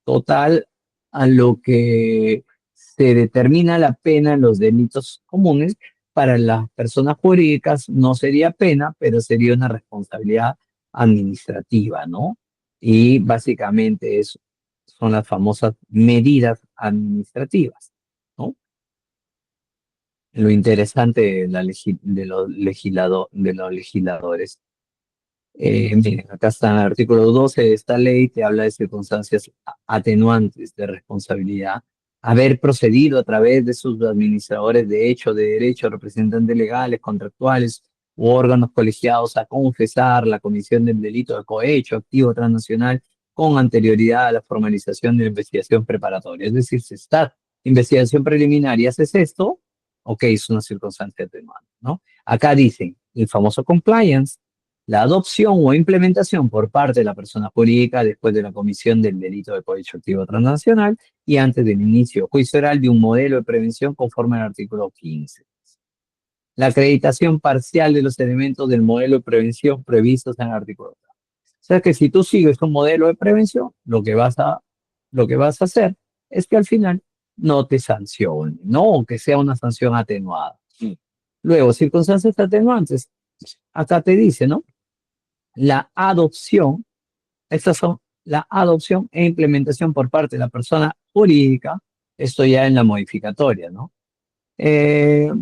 total a lo que se determina la pena en los delitos comunes. Para las personas jurídicas no sería pena, pero sería una responsabilidad administrativa, ¿no? Y básicamente son las famosas medidas administrativas, ¿no? Lo interesante de los legisladores. Miren, acá está en el artículo 12 de esta ley, te habla de circunstancias atenuantes de responsabilidad. Haber procedido a través de sus administradores de derecho, representantes legales, contractuales u órganos colegiados a confesar la comisión del delito de cohecho activo transnacional con anterioridad a la formalización de la investigación preparatoria. Es decir, si está investigación preliminar y haces esto, ok, es una circunstancia atenuante, ¿no? Acá dicen, el famoso compliance, la adopción o implementación por parte de la persona jurídica después de la comisión del delito de cohecho activo transnacional y antes del inicio juicio oral de un modelo de prevención conforme al artículo 15. La acreditación parcial de los elementos del modelo de prevención previstos en el artículo 3. O sea que si tú sigues un modelo de prevención, lo que vas a hacer es que al final no te sancionen, ¿no? O que sea una sanción atenuada. Luego, circunstancias atenuantes. Acá te dice, ¿no? La adopción, estas son la adopción e implementación por parte de la persona jurídica, esto ya en la modificatoria, ¿no?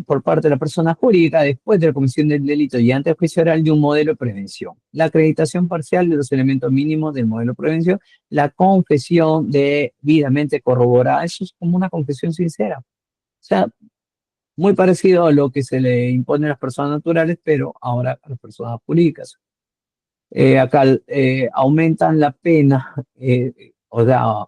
Por parte de la persona jurídica después de la comisión del delito y antes del juicio oral de un modelo de prevención. La acreditación parcial de los elementos mínimos del modelo de prevención, la confesión debidamente corroborada, eso es como una confesión sincera. O sea, muy parecido a lo que se le impone a las personas naturales, pero ahora a las personas jurídicas. Acá aumentan la pena, o sea,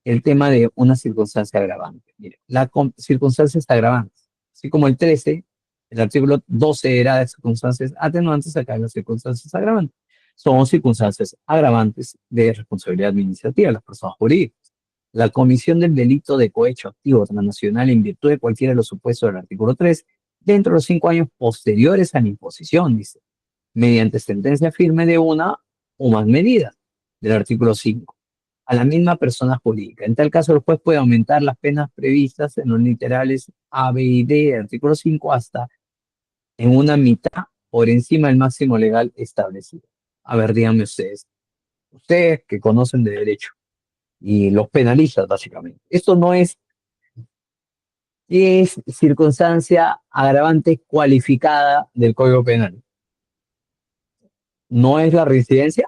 el tema de una circunstancia agravante. Mire, las circunstancias agravantes, así como el 13, el artículo 12 era de circunstancias atenuantes, acá las circunstancias agravantes. Son circunstancias agravantes de responsabilidad administrativa de las personas jurídicas. La comisión del delito de cohecho activo transnacional en virtud de cualquiera de los supuestos del artículo 3, dentro de los 5 años posteriores a la imposición, dice, mediante sentencia firme de una o más medidas del artículo 5 a la misma persona jurídica. En tal caso, el juez puede aumentar las penas previstas en los literales A, B y D del artículo 5 hasta en una mitad por encima del máximo legal establecido. A ver, díganme ustedes que conocen de derecho y los penalistas básicamente. Esto no es circunstancia agravante cualificada del Código Penal. No es la residencia,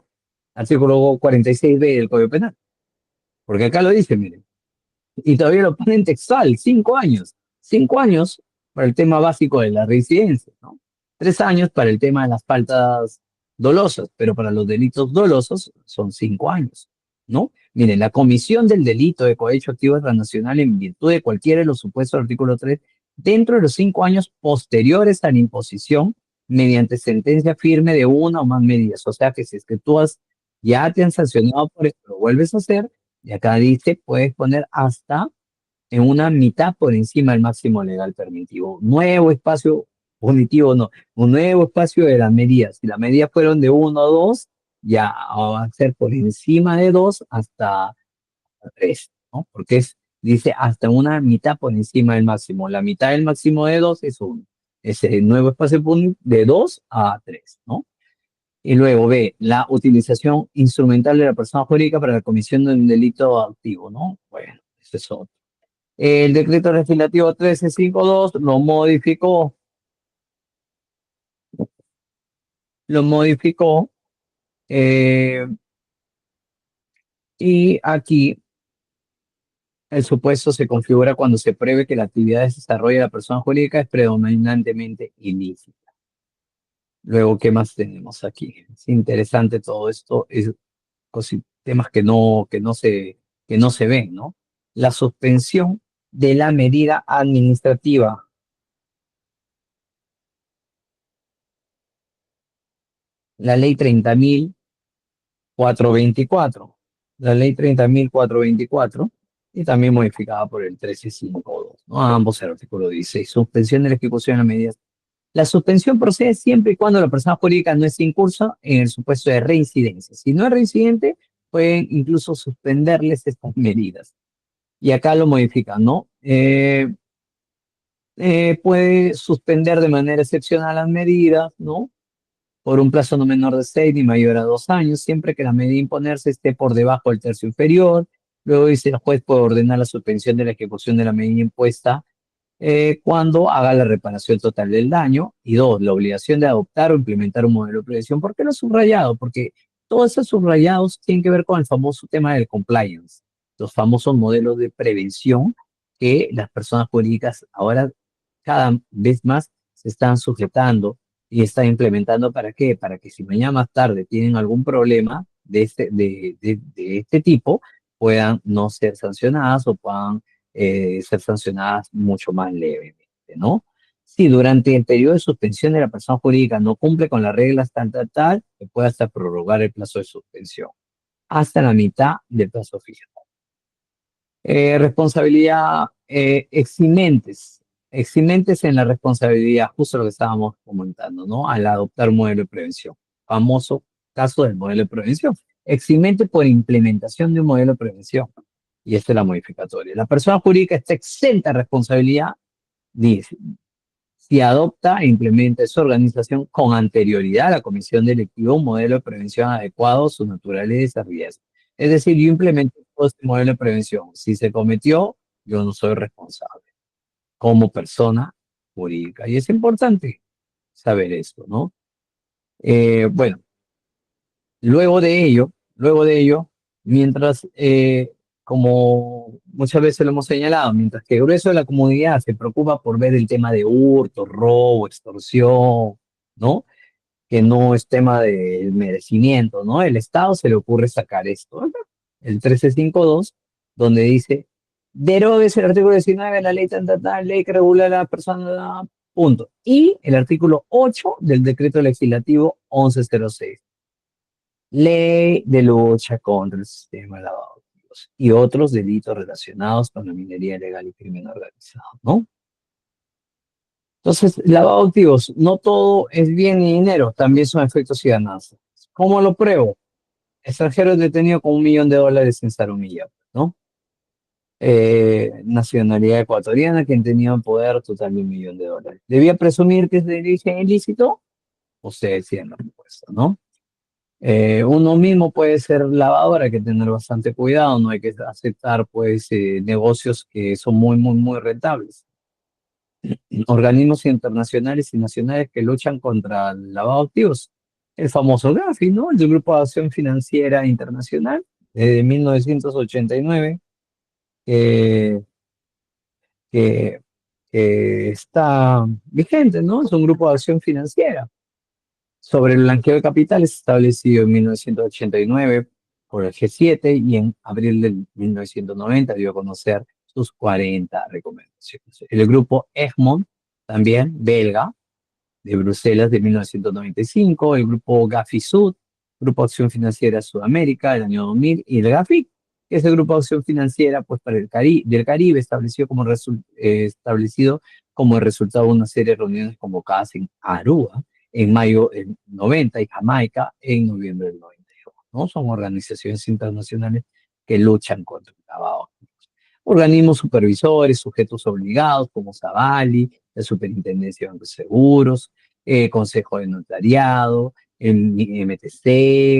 artículo 46B del Código Penal. Porque acá lo dice, miren. Y todavía lo ponen textual, 5 años. 5 años para el tema básico de la residencia, ¿no? 3 años para el tema de las faltas dolosas, pero para los delitos dolosos son 5 años, ¿no? Miren, la comisión del delito de cohecho activo transnacional en virtud de cualquiera de los supuestos del artículo 3, dentro de los 5 años posteriores a la imposición mediante sentencia firme de una o más medidas. O sea que si es que ya te han sancionado por esto, lo vuelves a hacer, y acá dice, puedes poner hasta en una mitad por encima del máximo legal permitido. Nuevo espacio punitivo, no, un nuevo espacio de las medidas. Si las medidas fueron de 1 a 2, ya va a ser por encima de 2 hasta 3, ¿no? Porque dice hasta una mitad por encima del máximo. La mitad del máximo de 2 es 1. Ese nuevo espacio de 2 a 3, ¿no? Y luego B, la utilización instrumental de la persona jurídica para la comisión de un delito activo, ¿no? Bueno, eso es otro. El decreto legislativo 1352 lo modificó, eh, y aquí el supuesto se configura cuando se pruebe que la actividad de desarrollo de la persona jurídica es predominantemente ilícita. Luego, ¿qué más tenemos aquí? Es interesante todo esto, es temas que no se ven, ¿no? La suspensión de la medida administrativa. La ley 30.424. La ley 30.424 y también modificada por el 1352, ¿no? Ambos el artículo 16. Suspensión de la ejecución de las medidas. La suspensión procede siempre y cuando la persona jurídica no esté incursa en el supuesto de reincidencia. Si no es reincidente, pueden incluso suspenderles estas medidas. Y acá lo modifican, ¿no? Puede suspender de manera excepcional las medidas, ¿no? Por un plazo no menor de 6 ni mayor a 2 años, siempre que la medida a imponerse esté por debajo del tercio inferior. Luego dice, el juez puede ordenar la suspensión de la ejecución de la medida impuesta cuando haga la reparación total del daño. Y dos, la obligación de adoptar o implementar un modelo de prevención. ¿Por qué no subrayado? Porque todos esos subrayados tienen que ver con el famoso tema del compliance, los famosos modelos de prevención que las personas jurídicas ahora cada vez más se están sujetando y están implementando. ¿Para qué? Para que si mañana más tarde tienen algún problema de este tipo, puedan no ser sancionadas o puedan ser sancionadas mucho más levemente, ¿no? Si durante el periodo de suspensión de la persona jurídica no cumple con las reglas tal, se puede hasta prorrogar el plazo de suspensión hasta la mitad del plazo fijo. Responsabilidad, eximentes. Eximentes en la responsabilidad, justo lo que estábamos comentando, ¿no? Al adoptar un modelo de prevención. Famoso caso del modelo de prevención. Eximente por implementación de un modelo de prevención. Y esta es la modificatoria. La persona jurídica está exenta de responsabilidad, dice, si adopta e implementa su organización con anterioridad a la comisión delictiva un modelo de prevención adecuado a su naturaleza y riesgo. Es decir, yo implemento todo este modelo de prevención. Si se cometió, yo no soy responsable como persona jurídica. Y es importante saber esto, ¿no? Bueno, luego de ello, mientras, como muchas veces lo hemos señalado, mientras que el grueso de la comunidad se preocupa por ver el tema de hurto, robo, extorsión, ¿no? Que no es tema de merecimiento, ¿no? El Estado se le ocurre sacar esto, ¿no? El 1352, donde dice, derogues el artículo 19 de la ley tal, ley que regula a la persona, punto. Y el artículo 8 del decreto legislativo 1106. Ley de lucha contra el sistema de lavado de activos y otros delitos relacionados con la minería ilegal y crimen organizado, ¿no? Entonces, lavado de activos, no todo es bien y dinero, también son efectos y ganancias. ¿Cómo lo pruebo? Extranjero detenido con $1.000.000 en Sarumilla, ¿no? Nacionalidad ecuatoriana, quien tenía en poder total de $1.000.000. ¿Debía presumir que es de origen ilícito? Ustedes tienen la respuesta, ¿no? Uno mismo puede ser lavador, hay que tener bastante cuidado, no hay que aceptar pues negocios que son muy, muy, muy rentables. Organismos internacionales y nacionales que luchan contra el lavado de activos. El famoso GAFI, ¿no? El Grupo de Acción Financiera Internacional, desde 1989, que, que, que está vigente, ¿no? Es un grupo de acción financiera sobre el blanqueo de capitales establecido en 1989 por el G7 y en abril de 1990 dio a conocer sus 40 recomendaciones. El grupo Egmont, también belga, de Bruselas de 1995, el grupo Gafi Sud, Grupo Acción Financiera Sudamérica del año 2000, y el GAFI, que es el Grupo de Acción Financiera pues, para del Caribe, establecido como el resultado de una serie de reuniones convocadas en Aruba en mayo del 90 y Jamaica en noviembre del 92, ¿no? Son organizaciones internacionales que luchan contra el lavado. Organismos supervisores, sujetos obligados como Savali, la Superintendencia de Bancos y Seguros, Consejo de Notariado, el MTC,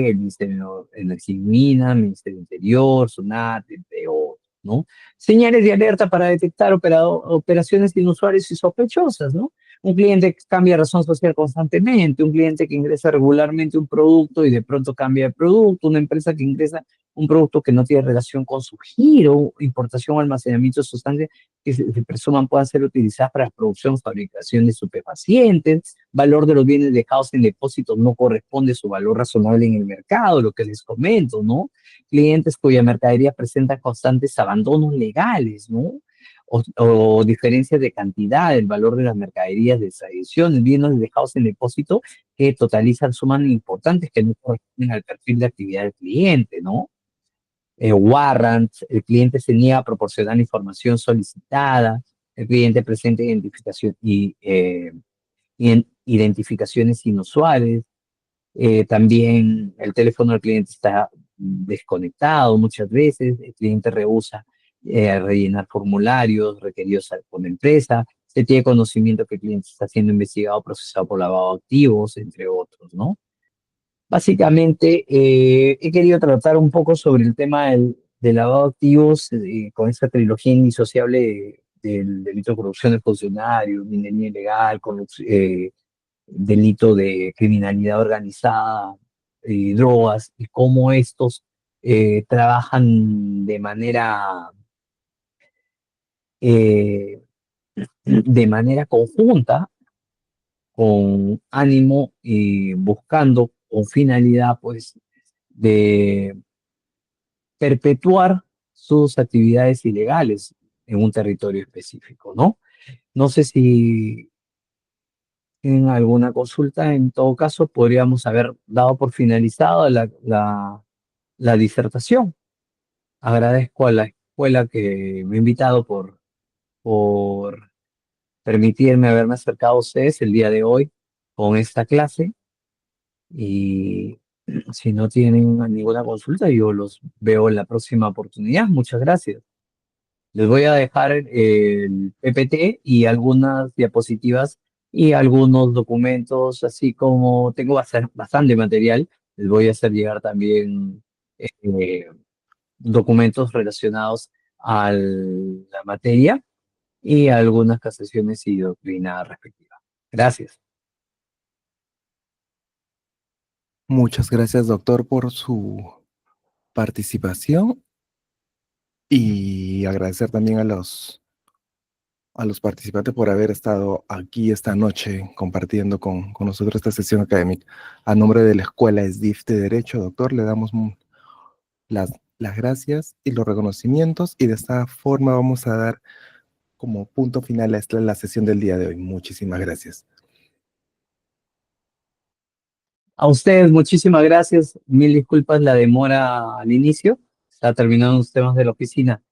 el Ministerio de Energía y Minas, Ministerio del Interior, SUNAT, entre otros, ¿no? Señales de alerta para detectar operaciones inusuales y sospechosas, ¿no? Un cliente que cambia de razón social constantemente, un cliente que ingresa regularmente un producto y de pronto cambia de producto, una empresa que ingresa un producto que no tiene relación con su giro, importación o almacenamiento de sustancias que se presuman puedan ser utilizadas para la producción o fabricación de estupefacientes, valor de los bienes dejados en depósitos no corresponde a su valor razonable en el mercado, lo que les comento, ¿no? Clientes cuya mercadería presenta constantes abandonos legales, ¿no? O diferencias de cantidad, el valor de las mercaderías de esa edición, bienes dejados en depósito que totalizan sumas importantes que no corresponden al perfil de actividad del cliente, ¿no? Warrants, el cliente se niega a proporcionar la información solicitada, el cliente presenta identificación y identificaciones inusuales, también el teléfono del cliente está desconectado muchas veces, el cliente rehúsa rellenar formularios requeridos por la empresa, se tiene conocimiento que el cliente está siendo investigado o procesado por lavado de activos, entre otros, ¿no? Básicamente, he querido tratar un poco sobre el tema del lavado de activos con esta trilogía indisociable del delito de corrupción de funcionarios, minería ilegal, delito de criminalidad organizada, drogas, y cómo estos trabajan eh, de manera conjunta, con ánimo y buscando con finalidad, pues, de perpetuar sus actividades ilegales en un territorio específico, ¿no? No sé si tienen alguna consulta, en todo caso podríamos haber dado por finalizada la disertación. Agradezco a la escuela que me ha invitado por permitirme haberme acercado a ustedes el día de hoy con esta clase y si no tienen ninguna consulta, yo los veo en la próxima oportunidad. Muchas gracias. Les voy a dejar el PPT y algunas diapositivas y algunos documentos, así como tengo bastante material, les voy a hacer llegar también eh, documentos relacionados a la materia y algunas casaciones y doctrina respectiva. Gracias. Muchas gracias, doctor, por su participación y agradecer también a los participantes por haber estado aquí esta noche compartiendo con nosotros esta sesión académica. A nombre de la Escuela SDIF de Derecho, doctor, le damos las gracias y los reconocimientos y de esta forma vamos a dar como punto final a la sesión del día de hoy. Muchísimas gracias. A ustedes, muchísimas gracias. Mil disculpas la demora al inicio. Está terminando los temas de la oficina.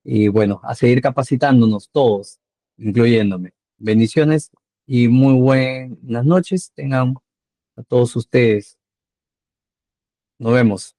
Y bueno, a seguir capacitándonos todos, incluyéndome. Bendiciones y muy buenas noches tengan a todos ustedes. Nos vemos.